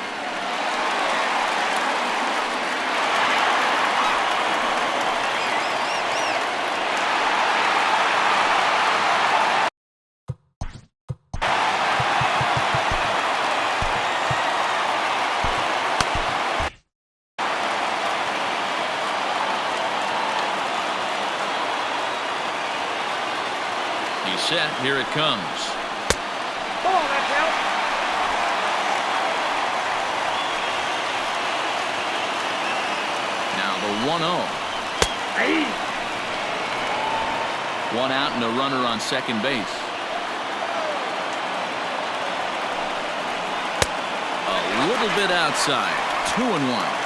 Set. Here it comes. Come on, that's out. Now the 1-0. Hey. 1 out and a runner on second base. A little bit outside. 2-1.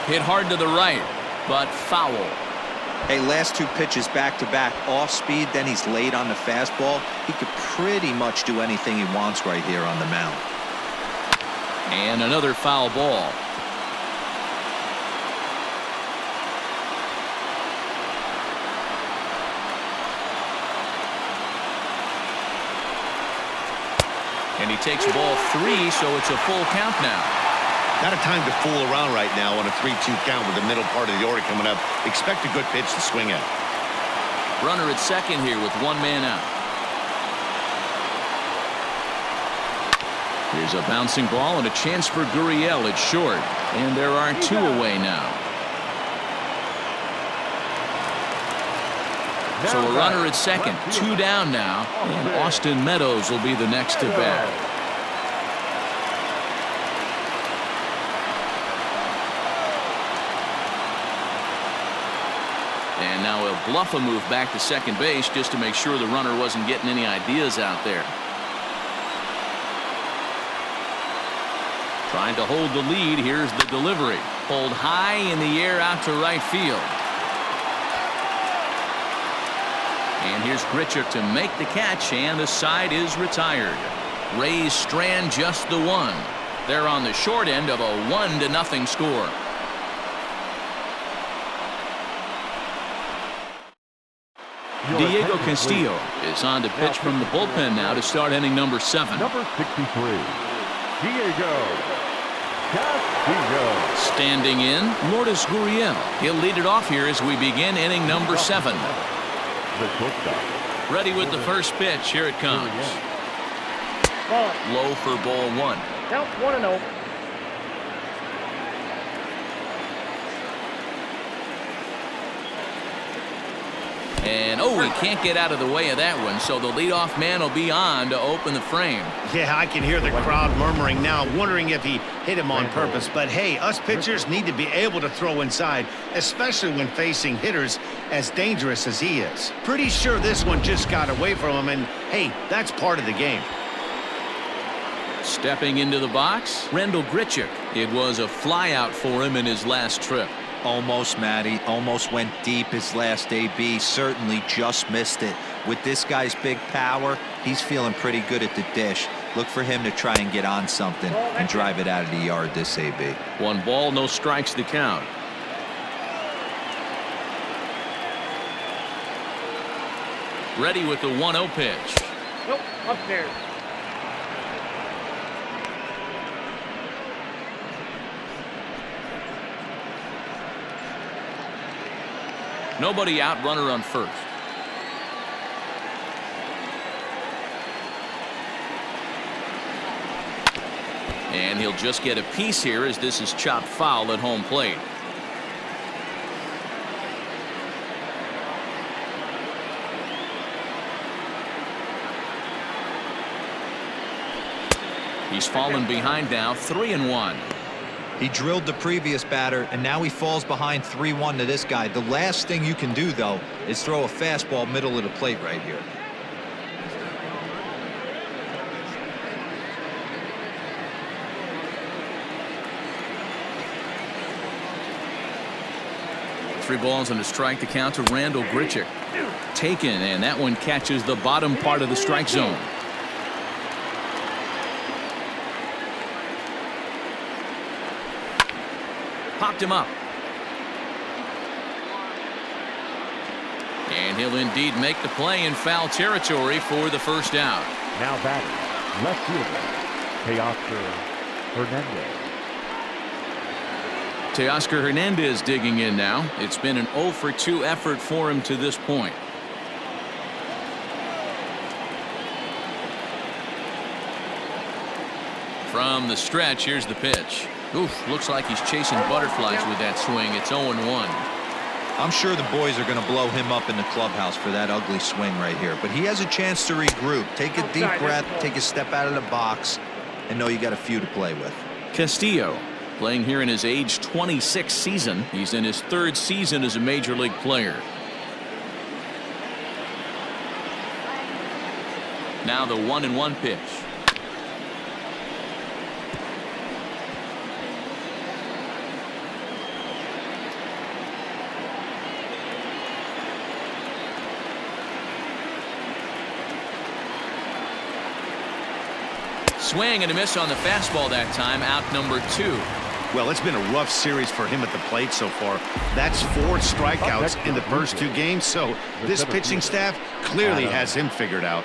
Hit hard to the right, but foul. Hey, last 2 pitches back-to-back, off speed, then he's late on the fastball. He could pretty much do anything he wants right here on the mound. And another foul ball. And he takes ball 3, so it's a full count now. Not a time to fool around right now on a 3-2 count with the middle part of the order coming up. Expect a good pitch to swing at. Runner at second here with 1 man out. Here's a bouncing ball and a chance for Gurriel at short. And there are 2 away now. So a runner at second, 2 down now. And Austin Meadows will be the next to bat. And now he'll bluff a move back to second base just to make sure the runner wasn't getting any ideas out there. Trying to hold the lead. Here's the delivery. Pulled high in the air out to right field. And here's Grichuk to make the catch, and the side is retired. Rays strand just the 1. They're on the short end of a 1-0 score. Diego Castillo is on to pitch from the bullpen now to start inning number 7. Number 63, Diego Castillo. Standing in, Lourdes Gurriel. He'll lead it off here as we begin inning number 7. The shortstop. Ready with the first pitch. Here it comes. Ball. Low for ball 1. Count 1-0. And, oh, he can't get out of the way of that one, so the leadoff man will be on to open the frame. Yeah, I can hear the crowd murmuring now, wondering if he hit him on purpose. But, hey, us pitchers need to be able to throw inside, especially when facing hitters as dangerous as he is. Pretty sure this one just got away from him, and, hey, that's part of the game. Stepping into the box, Randall Grichuk. It was a flyout for him in his last trip. Almost, Matty. Almost went deep his last AB. Certainly just missed it. With this guy's big power, he's feeling pretty good at the dish. Look for him to try and get on something and drive it out of the yard this AB. 1 ball, no strikes to count. Ready with the 1-0 pitch. Nope, upstairs. Nobody out, runner on first. And he'll just get a piece here as this is chopped foul at home plate. He's fallen behind now, 3-1. He drilled the previous batter, and now he falls behind 3-1 to this guy. The last thing you can do, though, is throw a fastball middle of the plate right here. Three balls and a strike to count to Randall Grichuk. Taken, and that one catches the bottom part of the strike zone. Popped him up. And he'll indeed make the play in foul territory for the first out. Now batting, left fielder, Hernandez. Teoscar Hernandez digging in now. It's been an 0 for 2 effort for him to this point. From the stretch, here's the pitch. Oof, looks like he's chasing butterflies with that swing. It's 0-1. I'm sure the boys are going to blow him up in the clubhouse for that ugly swing right here. But he has a chance to regroup. Take a deep breath, take a step out of the box, and know you got a few to play with. Castillo playing here in his age 26 season. He's in his 3rd season as a major league player. Now the 1-1 pitch. Swing and a miss on the fastball that time. Out number 2. Well, it's been a rough series for him at the plate so far. That's 4 strikeouts in the first 2 games, so this pitching staff clearly has him figured out.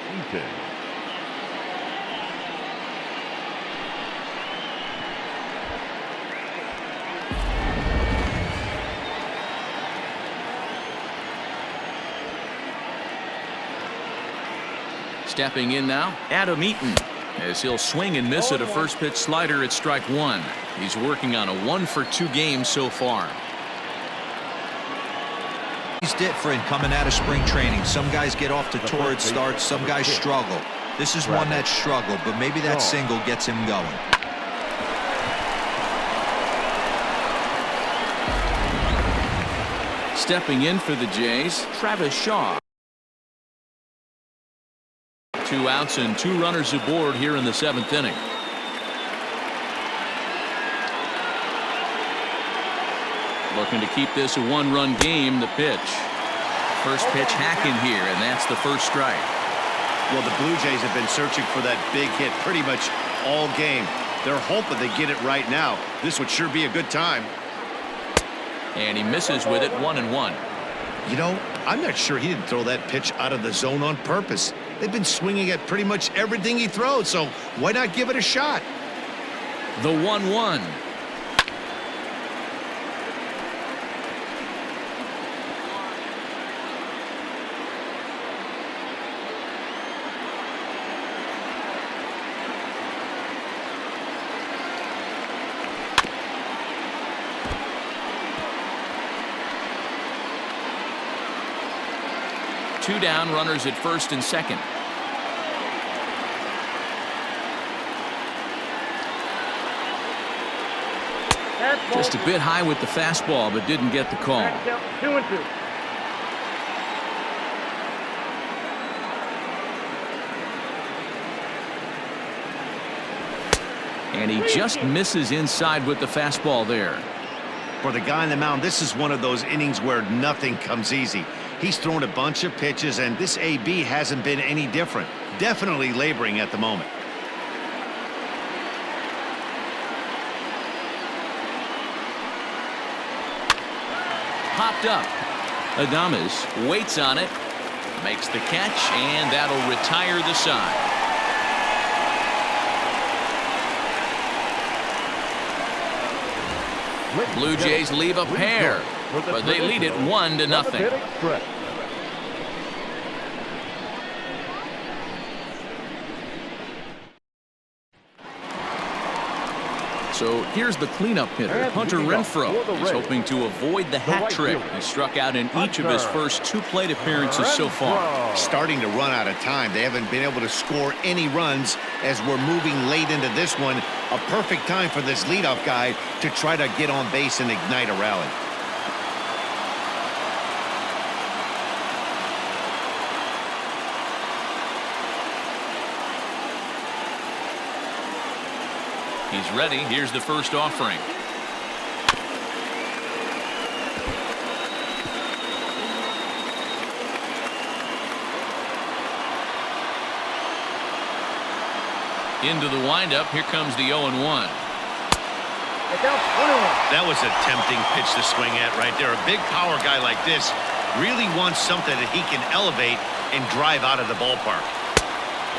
Stepping in now, Adam Eaton, as he'll swing and miss at a first pitch slider at strike 1. He's working on a 1 for 2 game so far. He's different coming out of spring training. Some guys get off to torrid starts, some guys struggle. This is one that struggled, but maybe that single gets him going. Stepping in for the Jays, Travis Shaw. 2 outs and 2 runners aboard here in the 7th inning. Looking to keep this a 1-run game. The pitch. First pitch hacking here, and that's the first strike. Well, the Blue Jays have been searching for that big hit pretty much all game. They're hoping they get it right now. This would sure be a good time. And he misses with it. 1-1. You know, I'm not sure he didn't throw that pitch out of the zone on purpose. They've been swinging at pretty much everything he throws, so why not give it a shot? The 1-1. 2 down, runners at first and second. Just a bit high with the fastball, but didn't get the call. 2-2. And he just misses inside with the fastball there. For the guy on the mound, this is one of those innings where nothing comes easy. He's thrown a bunch of pitches, and this AB hasn't been any different. Definitely laboring at the moment. Popped up. Adames waits on it, makes the catch, and that'll retire the side. Blue Jays leave a pair, but they lead it 1-0. So here's the cleanup hitter, Hunter Renfroe. He's hoping to avoid the hat trick. He struck out in each of his first 2 plate appearances so far. Starting to run out of time. They haven't been able to score any runs as we're moving late into this one. A perfect time for this leadoff guy to try to get on base and ignite a rally. He's ready. Here's the first offering. Into the windup. Here comes the 0-1. That was a tempting pitch to swing at right there. A big power guy like this really wants something that he can elevate and drive out of the ballpark.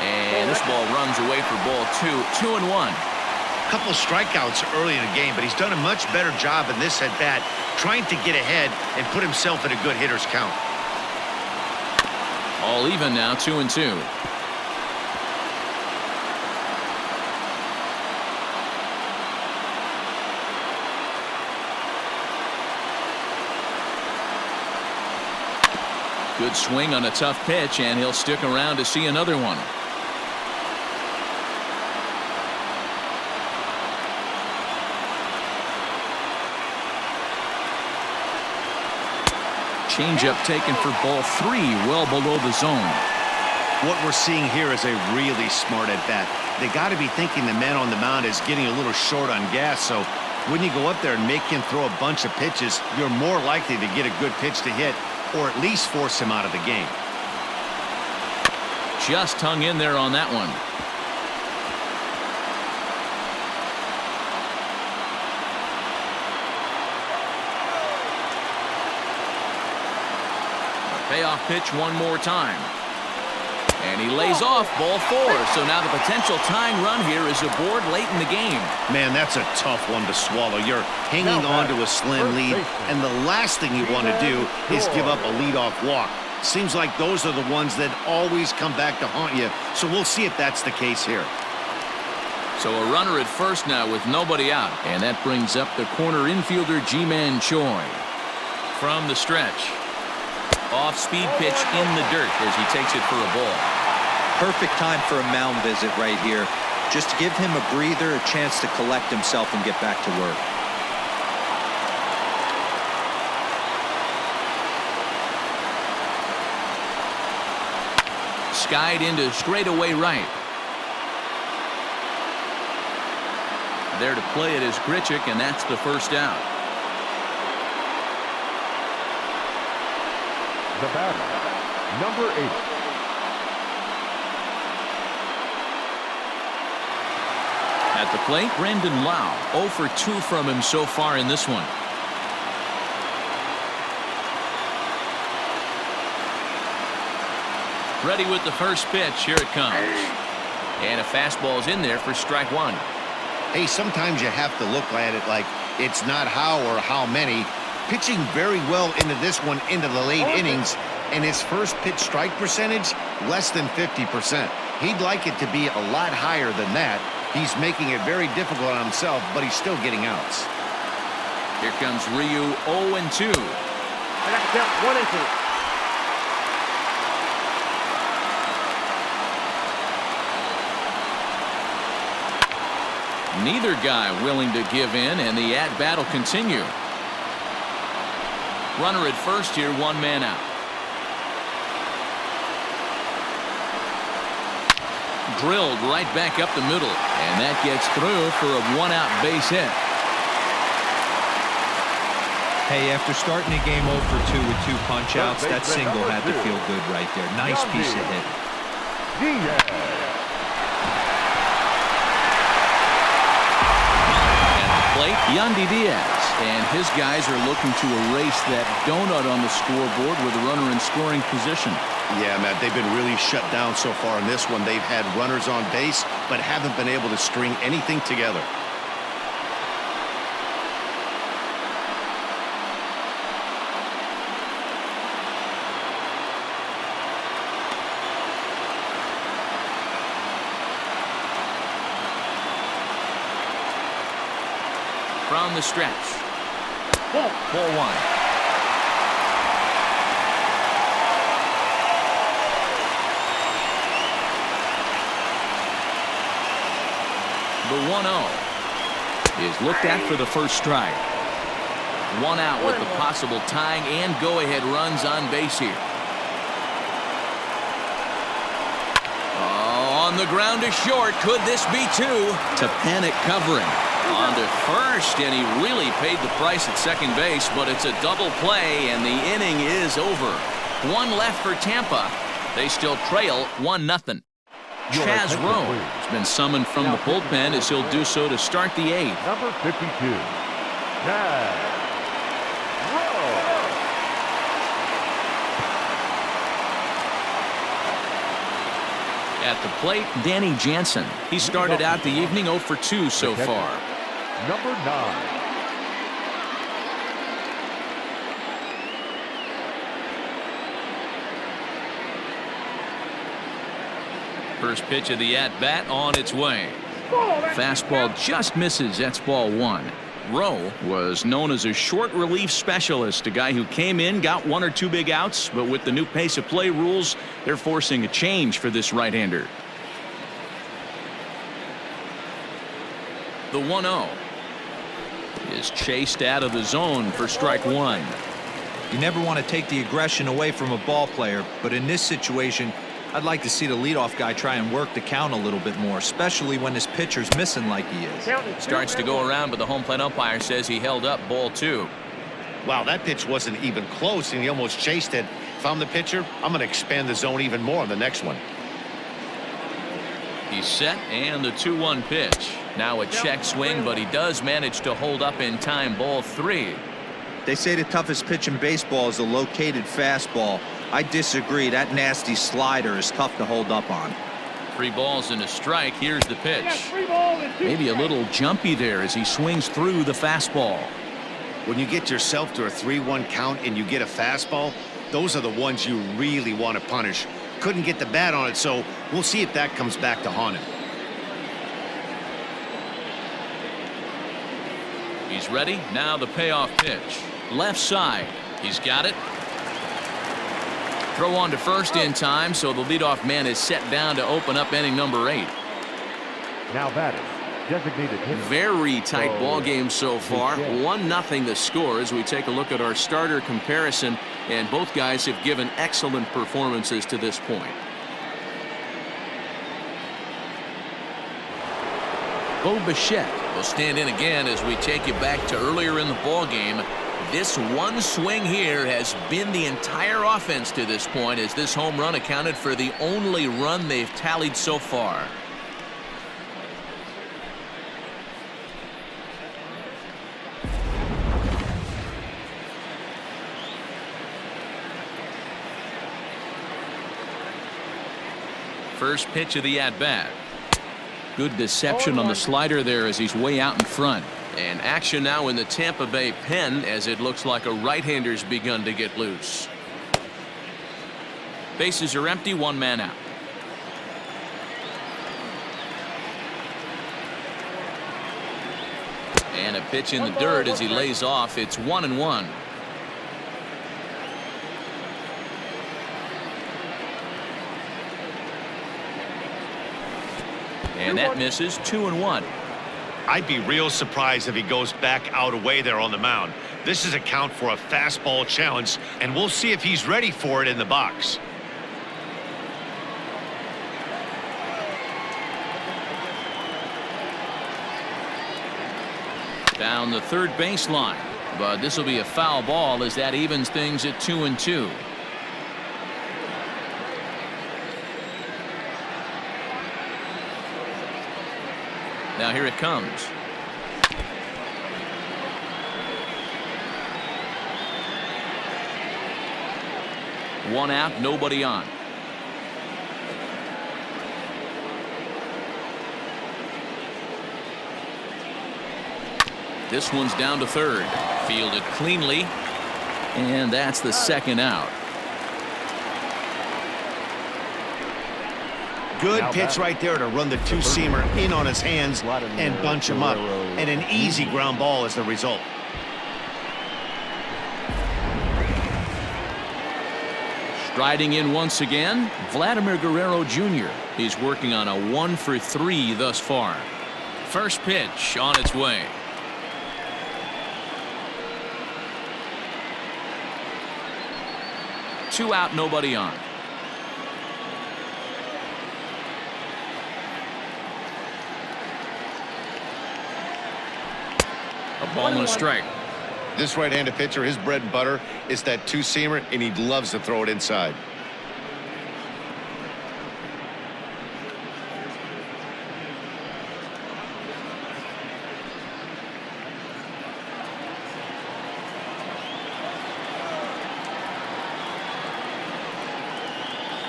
And this ball runs away for ball 2. 2-1. Couple strikeouts early in the game, but he's done a much better job in this at bat, trying to get ahead and put himself in a good hitter's count. All even now, 2-2. Good swing on a tough pitch, and he'll stick around to see another one. Changeup taken for ball 3, well below the zone. What we're seeing here is a really smart at bat. They got to be thinking the man on the mound is getting a little short on gas, so when you go up there and make him throw a bunch of pitches, you're more likely to get a good pitch to hit or at least force him out of the game. Just hung in there on that one. Payoff pitch one more time. And he lays off ball 4. So now the potential tying run here is aboard late in the game. Man, that's a tough one to swallow. You're hanging on to a slim lead, and the last thing you want to do is give up a leadoff walk. Seems like those are the ones that always come back to haunt you. So we'll see if that's the case here. So a runner at first now with nobody out. And that brings up the corner infielder Ji-Man Choi. From the stretch. Off-speed pitch in the dirt as he takes it for a ball. Perfect time for a mound visit right here. Just to give him a breather, a chance to collect himself and get back to work. Skied into straightaway right. There to play it is Grichuk, and that's the first out. The batter, number 8. At the plate, Brandon Lau. 0 for 2 from him so far in this one. Ready with the first pitch. Here it comes. And a fastball's in there for strike 1. Hey, sometimes you have to look at it like it's not how or how many. Pitching very well into this one into the late innings, and his first pitch strike percentage less than 50%. He'd like it to be a lot higher than that. He's making it very difficult on himself, but he's still getting outs. Here comes Ryu, 0-2. I got to count 1-2. Neither guy willing to give in, and the at-bat will continue. Runner at first here, one man out. Drilled right back up the middle, and that gets through for a one-out base hit. Hey, after starting the game 0 for 2 with 2 punch-outs, that single had to feel good right there. Nice piece of hit. At the plate, Yandy Diaz, and his guys are looking to erase that donut on the scoreboard with a runner in scoring position. Yeah, Matt, they've been really shut down so far in this one. They've had runners on base, but haven't been able to string anything together. From the stretch. Ball 1. The 1-0 is looked at for the first strike. One out with the possible tying and go-ahead runs on base here. Oh, on the ground to short. Could this be 2? To panic covering. On to first, and he really paid the price at second base, but it's a double play, and the inning is over. One left for Tampa. They still trail 1-0. Chaz has been summoned from the bullpen as he'll do so to start the 8th. Number 52, Chaz. At the plate, Danny Jansen. He started out the evening 0 for 2 so far. Number 9. First pitch of the at-bat on its way. Fastball just misses. That's ball 1. Rowe was known as a short relief specialist, a guy who came in, got 1 or 2 big outs, but with the new pace of play rules, they're forcing a change for this right-hander. The 1-0 is chased out of the zone for strike 1. You never want to take the aggression away from a ball player, but in this situation, I'd like to see the leadoff guy try and work the count a little bit more, especially when his pitcher's missing like he is. Starts to go around, but the home plate umpire says he held up ball 2. Wow, that pitch wasn't even close, and he almost chased it. If I'm the pitcher, I'm going to expand the zone even more on the next one. He's set, and the 2-1 pitch. Now a check swing, but he does manage to hold up in time. Ball 3. They say the toughest pitch in baseball is a located fastball. I disagree. That nasty slider is tough to hold up on. 3 balls and a strike. Here's the pitch. Maybe a little jumpy there as he swings through the fastball. When you get yourself to a 3-1 count and you get a fastball, those are the ones you really want to punish. Couldn't get the bat on it, so we'll see if that comes back to haunt him. He's ready. Now the payoff pitch. Left side. He's got it. Throw on to first in time, so the leadoff man is set down to open up inning number 8. Now batting, designated hitter. Very tight ball game so far. 1-0 the score as we take a look at our starter comparison, and both guys have given excellent performances to this point. Poche will stand in again as we take you back to earlier in the ball game. This one swing here has been the entire offense to this point, as this home run accounted for the only run they've tallied so far. First pitch of the at-bat. Good deception on the slider there as he's way out in front. And action now in the Tampa Bay pen as it looks like a right-hander's begun to get loose. Bases are empty, 1 man out. And a pitch in the dirt as he lays off. It's 1-1. And that misses. 2-1. I'd be real surprised if he goes back out away there on the mound. This is a count for a fastball challenge, and we'll see if he's ready for it in the box. Down the third baseline, but this will be a foul ball as that evens things at 2-2. Now here it comes. One out, nobody on. This one's down to third. Fielded cleanly. And that's the second out. Good pitch right there to run the two-seamer in on his hands and bunch him up. And an easy ground ball is the result. Striding in once again, Vladimir Guerrero Jr. He's working on a 1-for-3 thus far. First pitch on its way. Two out, nobody on. A ball and a strike. This right-handed pitcher, his bread and butter is that two-seamer, and he loves to throw it inside.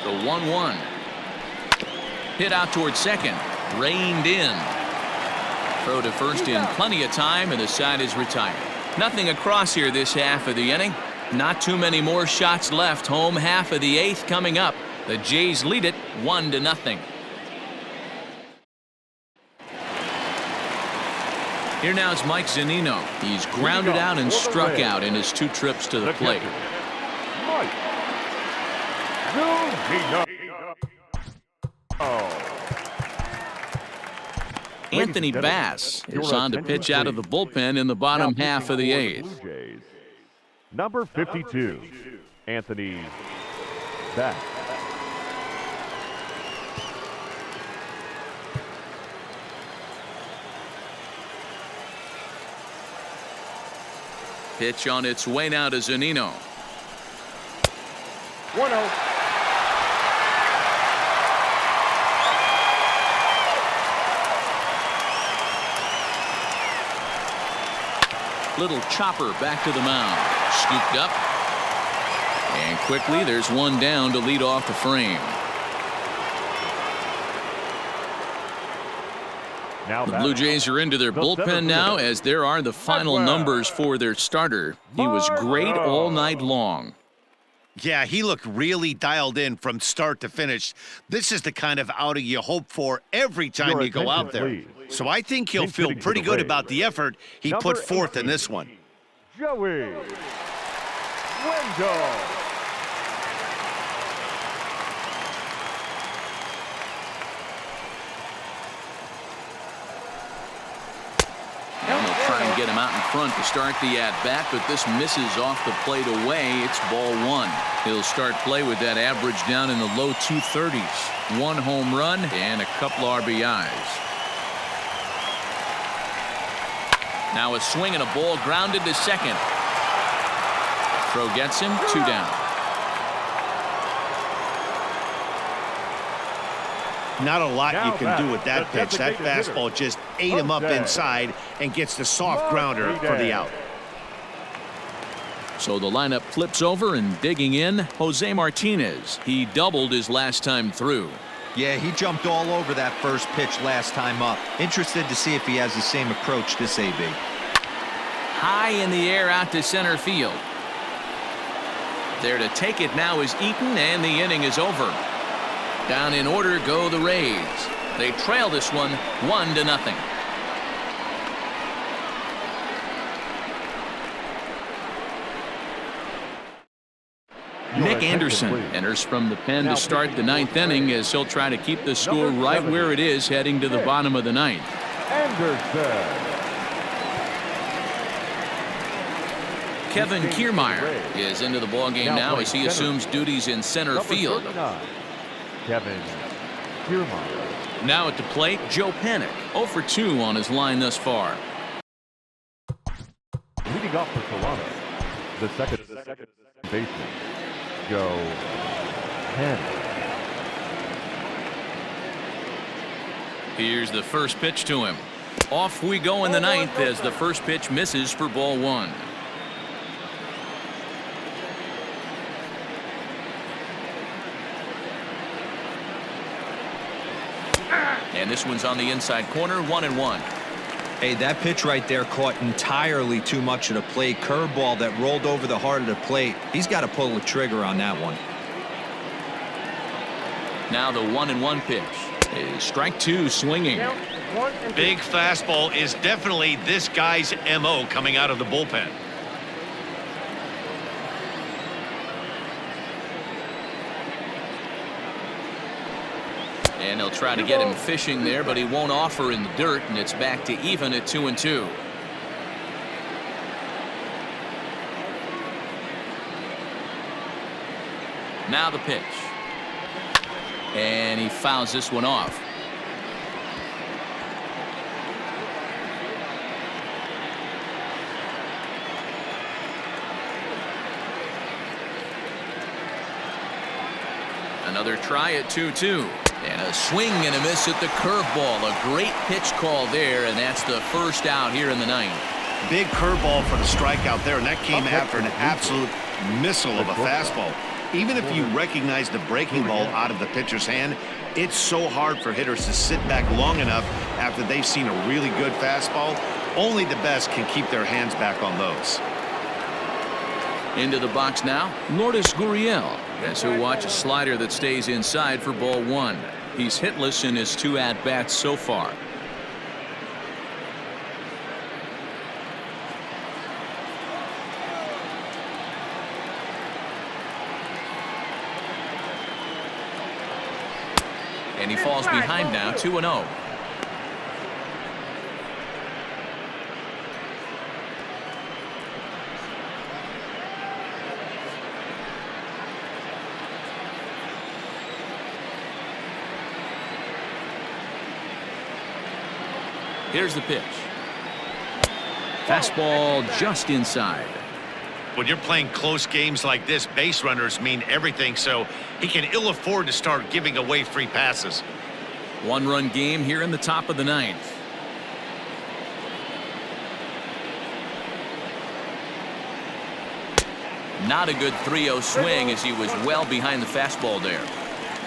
The 1-1. Hit out towards second. Reined in. Throw to first in plenty of time, and the side is retired. Nothing across here this half of the inning. Not too many more shots left. Home half of the eighth coming up. The Jays lead it 1-0. Here now is Mike Zunino. He's grounded out and struck out in his 2 trips to the plate. Mike Zunino. Anthony Bass is on to pitch out of the bullpen in the bottom half of the eighth. Number 52, Anthony Bass. Pitch on its way now to Zunino. 1-0. Little chopper back to the mound. Scooped up. And quickly there's one down to lead off the frame. The Blue Jays are into their bullpen now, as there are the final numbers for their starter. He was great all night long. Yeah, he looked really dialed in from start to finish. This is the kind of outing you hope for every time you go out there. So I think he'll feel pretty good about the effort he put forth in this one. Joey Wendell. And they'll try and get him out in front to start the at-bat, but this misses off the plate away. It's ball 1. He'll start play with that average down in the low 230s. 1 home run and a couple RBIs. Now a swing and a ball grounded to second. Throw gets him, 2 down. Not a lot you can do with that pitch. That fastball just ate him up inside and gets the soft grounder for the out. So the lineup flips over, and digging in, Jose Martinez. He doubled his last time through. Yeah, he jumped all over that first pitch last time up. Interested to see if he has the same approach this AB. High in the air out to center field. There to take it now is Eaton, and the inning is over. Down in order go the Rays. They trail this one 1-0. Nick Anderson enters from the pen to start the 9th inning, as he'll try to keep the score right where it is heading to the bottom of the 9th. Anderson. Kevin Kiermaier is into the ballgame now as he assumes duties in center Number field. 39, Kevin Kiermaier. Now at the plate, Joe Panik, 0 for 2 on his line thus far. Leading off for Toronto, the second baseman, Joe Panik. Here's the first pitch to him. Off we go in the ninth as the first pitch misses for ball 1. And this one's on the inside corner, 1-1. Hey, that pitch right there caught entirely too much of the plate. Curveball that rolled over the heart of the plate. He's got to pull the trigger on that one. Now the 1-1 pitch is strike 2 swinging. Big fastball is definitely this guy's MO coming out of the bullpen. And they'll try to get him fishing there, but he won't offer in the dirt, and it's back to even at 2-2. Now the pitch. And he fouls this one off. Another try at 2-2. And a swing and a miss at the curveball. A great pitch call there, and that's the first out here in the ninth. Big curveball for the strikeout there, and that came after an absolute missile of a fastball. Even if you recognize the breaking ball out of the pitcher's hand, it's so hard for hitters to sit back long enough after they've seen a really good fastball. Only the best can keep their hands back on those. Into the box now, Lourdes Gurriel. As he'll watch a slider that stays inside for ball 1. He's hitless in his 2 at-bats so far. And he falls behind now, 2-0. Here's the pitch. Fastball just inside. When you're playing close games like this, base runners mean everything, so he can ill afford to start giving away free passes. 1-run game here in the top of the ninth. Not a good 3-0 swing as he was well behind the fastball there.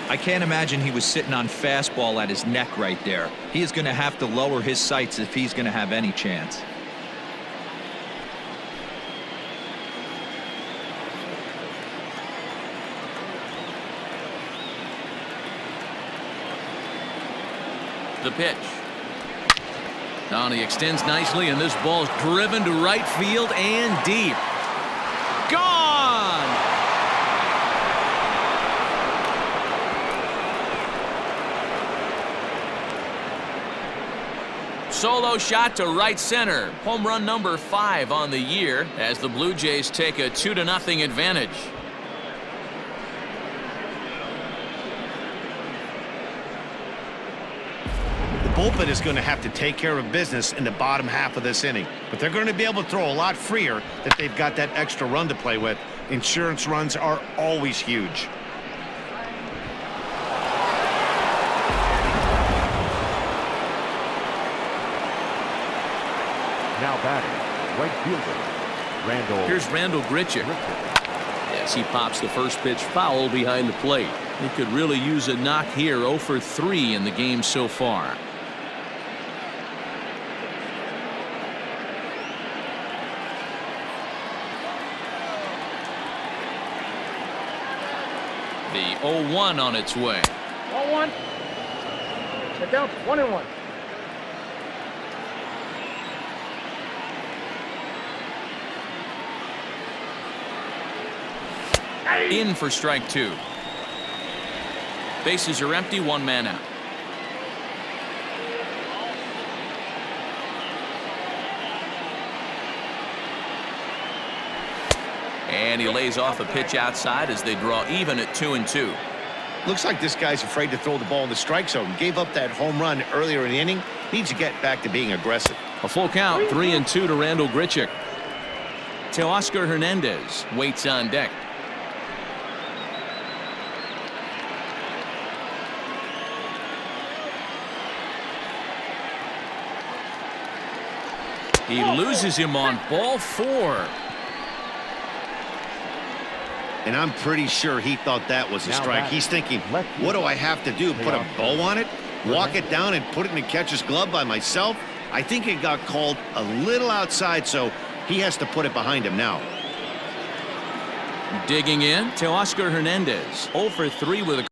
I can't imagine he was sitting on fastball at his neck right there. He is going to have to lower his sights if he's going to have any chance. The pitch. Now he extends nicely, and this ball's driven to right field and deep. Gone! Solo shot to right center. Home run number 5 on the year as the Blue Jays take a 2-0 advantage. The bullpen is going to have to take care of business in the bottom half of this inning, but they're going to be able to throw a lot freer if they've got that extra run to play with. Insurance runs are always huge. Now batting, right fielder, Randall. Here's Randall Grichuk. As he pops the first pitch foul behind the plate. He could really use a knock here. 0 for 3 in the game so far. The 0-1 on its way. 1-1. Sit down. 1-1. In for strike 2. Bases are empty, 1 man out. And he lays off a pitch outside as they draw even at 2-2. Looks like this guy's afraid to throw the ball in the strike zone. Gave up that home run earlier in the inning. Needs to get back to being aggressive. A full count, 3-2 to Randall Grichuk. Teoscar Hernandez waits on deck. He loses him on ball 4. And I'm pretty sure he thought that was a strike. He's thinking, what do I have to do? Put a bow on it? Walk it down and put it in the catcher's glove by myself? I think it got called a little outside, so he has to put it behind him now. Digging in, Teoscar Hernandez, 0 for 3 with a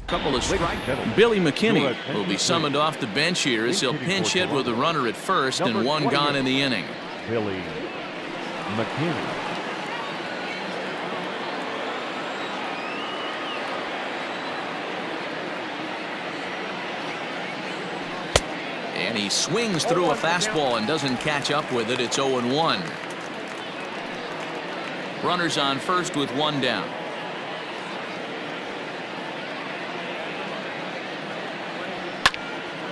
couple of strikes. Billy McKinney will be summoned off the bench here as he'll pinch hit with a runner at first and 1 gone in the inning. Billy McKinney. And he swings through a fastball and doesn't catch up with it. It's 0-1. Runners on first with 1 down.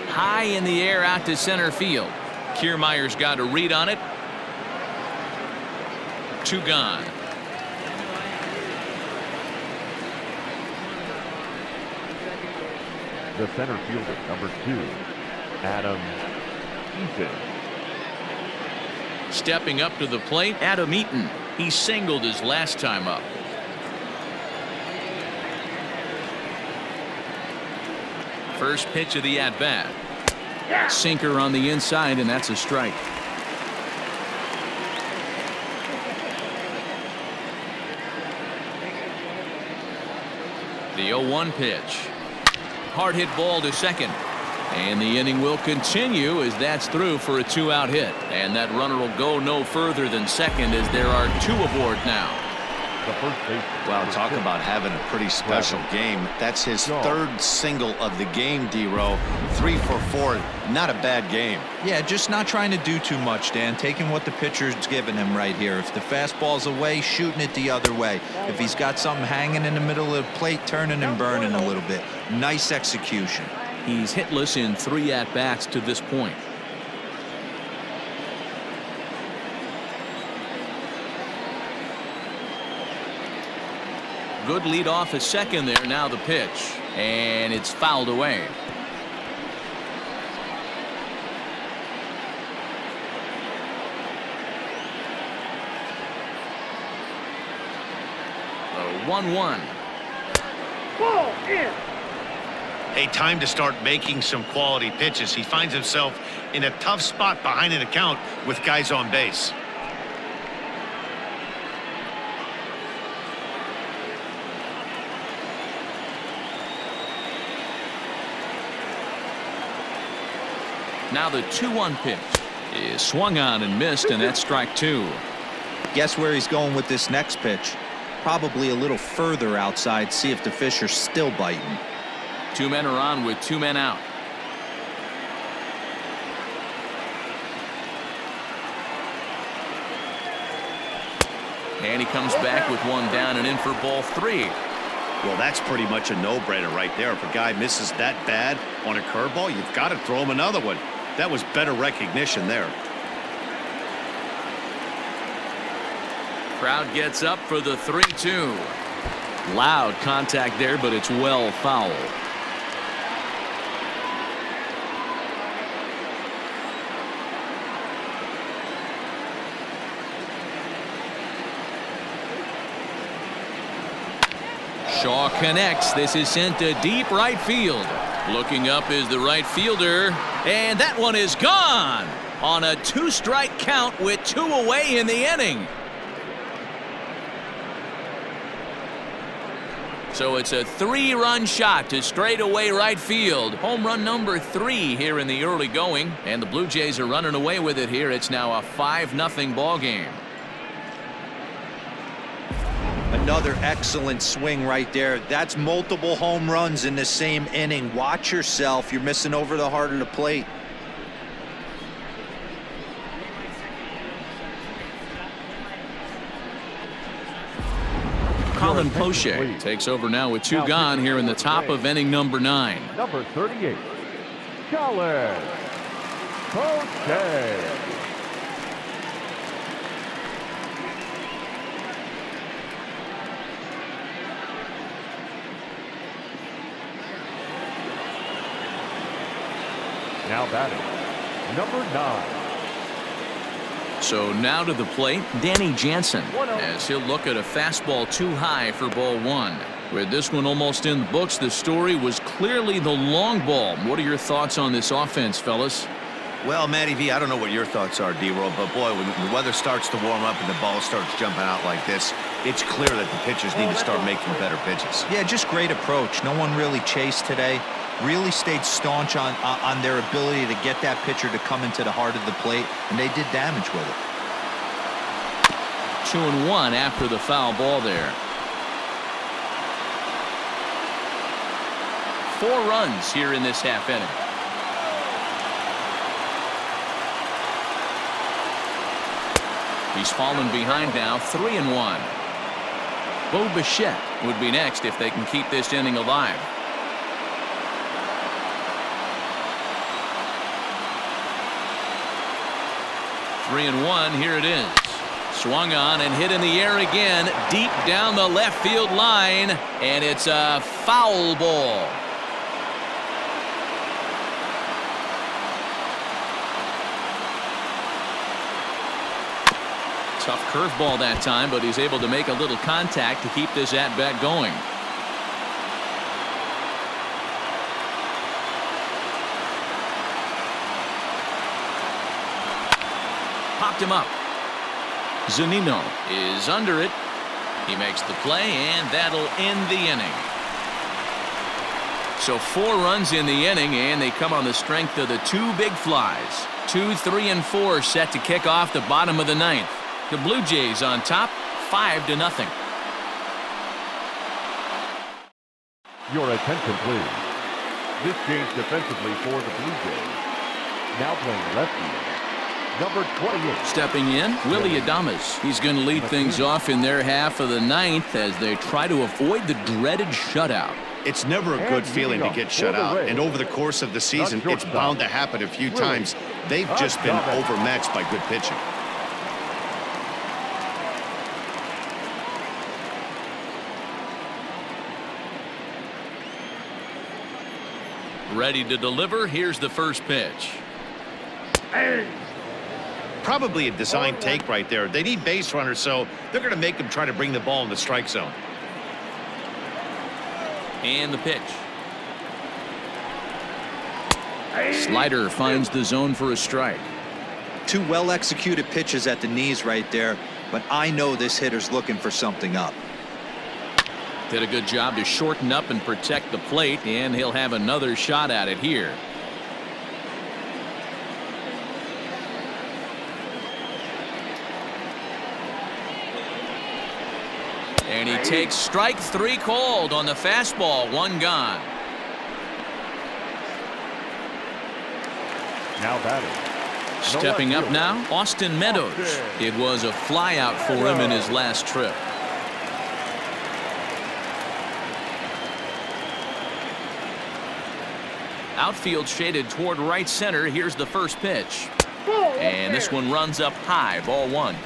High in the air out to center field. Kiermaier's got a read on it. 2 gone. The center fielder, number 2, Adam Eaton. Stepping up to the plate, Adam Eaton. He singled his last time up. First pitch of the at-bat. Sinker on the inside, and that's a strike. The 0-1 pitch. Hard hit ball to second. And the inning will continue as that's through for a 2-out hit. And that runner will go no further than second as there are 2 aboard now. Well, talk about having a pretty special game. That's his 3rd single of the game, D-Row. 3 for 4. Not a bad game. Yeah, just not trying to do too much, Dan. Taking what the pitcher's giving him right here. If the fastball's away, shooting it the other way. If he's got something hanging in the middle of the plate, turning and burning a little bit. Nice execution. He's hitless in 3 at-bats to this point. Good lead off at second there. Now the pitch. And it's fouled away. The 1-1. Ball in. Hey, time to start making some quality pitches. He finds himself in a tough spot behind an account with guys on base. Now the 2-1 pitch is swung on and missed, and that's strike 2. Guess where he's going with this next pitch? Probably a little further outside. See if the fish are still biting. 2 men are on with 2 men out. And he comes back with 1 down and in for ball 3. Well, that's pretty much a no-brainer right there. If a guy misses that bad on a curveball, you've got to throw him another one. That was better recognition there. Crowd gets up for the 3-2. Loud contact there, but it's well foul. Shaw connects. This is sent to deep right field. Looking up is the right fielder, and that one is gone on a 2-strike count with 2 away in the inning. So it's a 3-run shot to straightaway right field. Home run number 3 here in the early going, and the Blue Jays are running away with it here. It's now a 5-0 ball game. Another excellent swing right there. That's multiple home runs in the same inning. Watch yourself. You're missing over the heart of the plate. Colin Poche takes over now with 2 gone here in the top of inning number 9. Number 38, Colin Poche. Now batting, number 9. So now to the plate, Danny Jansen, as he'll look at a fastball too high for ball 1. With this one almost in the books, the story was clearly the long ball. What are your thoughts on this offense, fellas? Well, Matty V, I don't know what your thoughts are, D-Roll, but boy, when the weather starts to warm up and the ball starts jumping out like this, it's clear that the pitchers need to start making better pitches. Yeah, just great approach. No one really chased today. Really stayed staunch on their ability to get that pitcher to come into the heart of the plate, and they did damage with it. 2-1 after the foul ball there. 4 runs here in this half inning. He's fallen behind now, 3-1. Poche would be next if they can keep this inning alive. Three and 1, here it is. Swung on and hit in the air again, deep down the left field line, and it's a foul ball. Tough curveball that time, but he's able to make a little contact to keep this at-bat going. Popped him up. Zunino is under it. He makes the play, and that'll end the inning. So 4 runs in the inning, and they come on the strength of the 2 big flies. 2, 3, and 4 set to kick off the bottom of the 9th. The Blue Jays on top, 5-0. Your attention, please. This change defensively for the Blue Jays. Now playing left field, number 28. Stepping in, Willie Adames. He's going to lead things off in their half of the 9th as they try to avoid the dreaded shutout. It's never a good feeling to get shut out, and over the course of the season, it's bound to happen a few times. They've just been overmatched by good pitching. Ready to deliver. Here's the first pitch. Probably a design take right there. They need base runners, so they're going to make them try to bring the ball in the strike zone. And the pitch. Slider finds the zone for a strike. 2 well-executed pitches at the knees right there, but I know this hitter's looking for something up. Did a good job to shorten up and protect the plate, and he'll have another shot at it here. And he takes strike 3 called on the fastball. 1 gone. Now batting. Stepping up now, Austin Meadows. It was a flyout for him in his last trip. Outfield shaded toward right center. Here's the first pitch. And this one runs up high. Ball 1.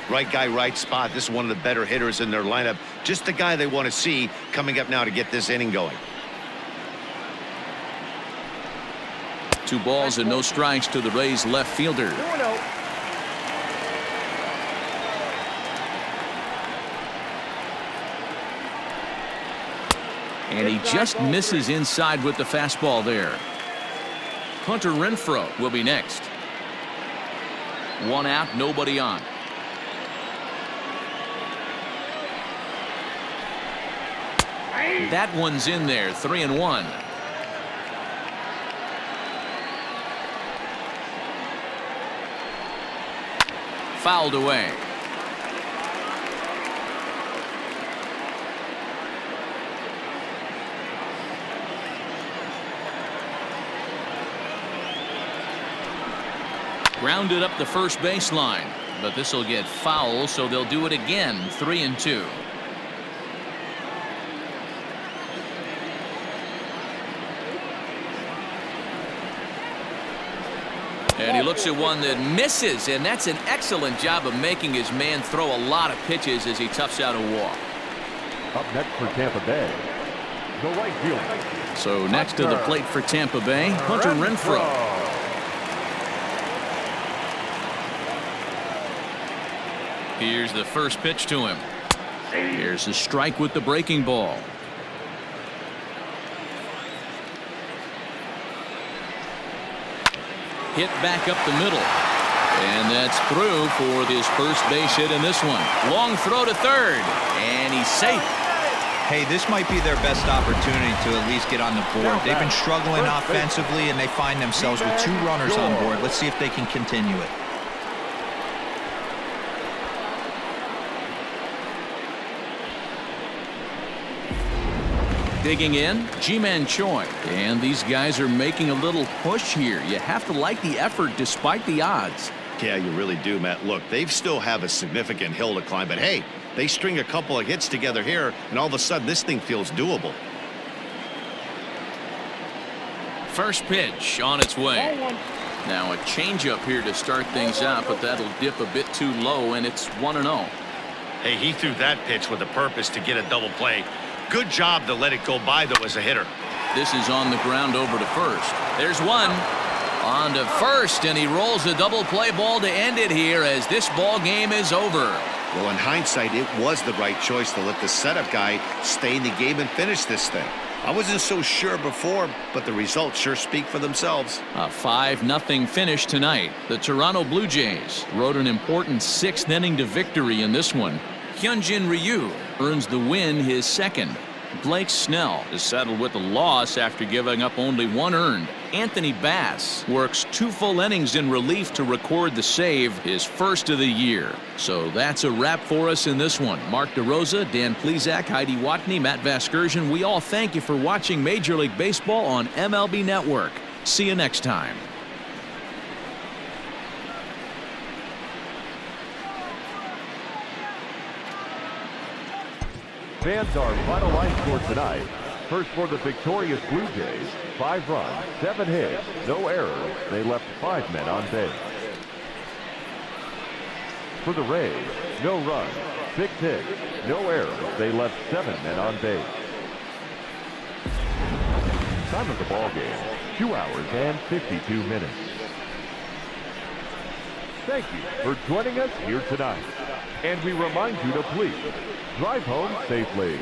Right guy, right spot. This is one of the better hitters in their lineup. Just the guy they want to see coming up now to get this inning going. 2 balls and no strikes to the Rays left fielder. And he just misses inside with the fastball there. Hunter Renfroe will be next. 1 out, nobody on. That one's in there, 3-1. Fouled away. Grounded up the first baseline, but this will get foul, so they'll do it again. 3-2. He looks at one that misses, and that's an excellent job of making his man throw a lot of pitches as he toughs out a walk. Up next for Tampa Bay, the right fielder. So next to the plate for Tampa Bay, Hunter Renfroe. Here's the first pitch to him. Here's a strike with the breaking ball. Hit back up the middle. And that's through for his first base hit in this one. Long throw to third. And he's safe. Hey, this might be their best opportunity to at least get on the board. They've been struggling offensively, and they find themselves with 2 runners on board. Let's see if they can continue it. Digging in, Ji-Man Choi. And these guys are making a little push here. You have to like the effort despite the odds. Yeah, you really do, Matt. Look, they still have a significant hill to climb, but hey, they string a couple of hits together here, and all of a sudden this thing feels doable. First pitch on its way. Now a changeup here to start things out, but that'll dip a bit too low, and it's 1-0. Hey, he threw that pitch with a purpose to get a double play. Good job to let it go by, though, as a hitter. This is on the ground over to first. There's one. On to first, and he rolls a double play ball to end it here as this ball game is over. Well, in hindsight, it was the right choice to let the setup guy stay in the game and finish this thing. I wasn't so sure before, but the results sure speak for themselves. A 5-0 finish tonight. The Toronto Blue Jays rode an important 6th inning to victory in this one. Hyun-Jin Ryu earns the win, his second. Blake Snell is settled with a loss after giving up only 1 earned. Anthony Bass works 2 full innings in relief to record the save, his first of the year. So that's a wrap for us in this one. Mark DeRosa, Dan Plesac, Heidi Watney, Matt Vasgersian, we all thank you for watching Major League Baseball on MLB Network. See you next time. Fans, our final line score tonight. First for the victorious Blue Jays, 5 runs, 7 hits, no errors. They left 5 men on base. For the Rays, no runs, 6 hits, no errors. They left 7 men on base. Time of the ball game, 2 hours and 52 minutes. Thank you for joining us here tonight. And we remind you to please drive home safely.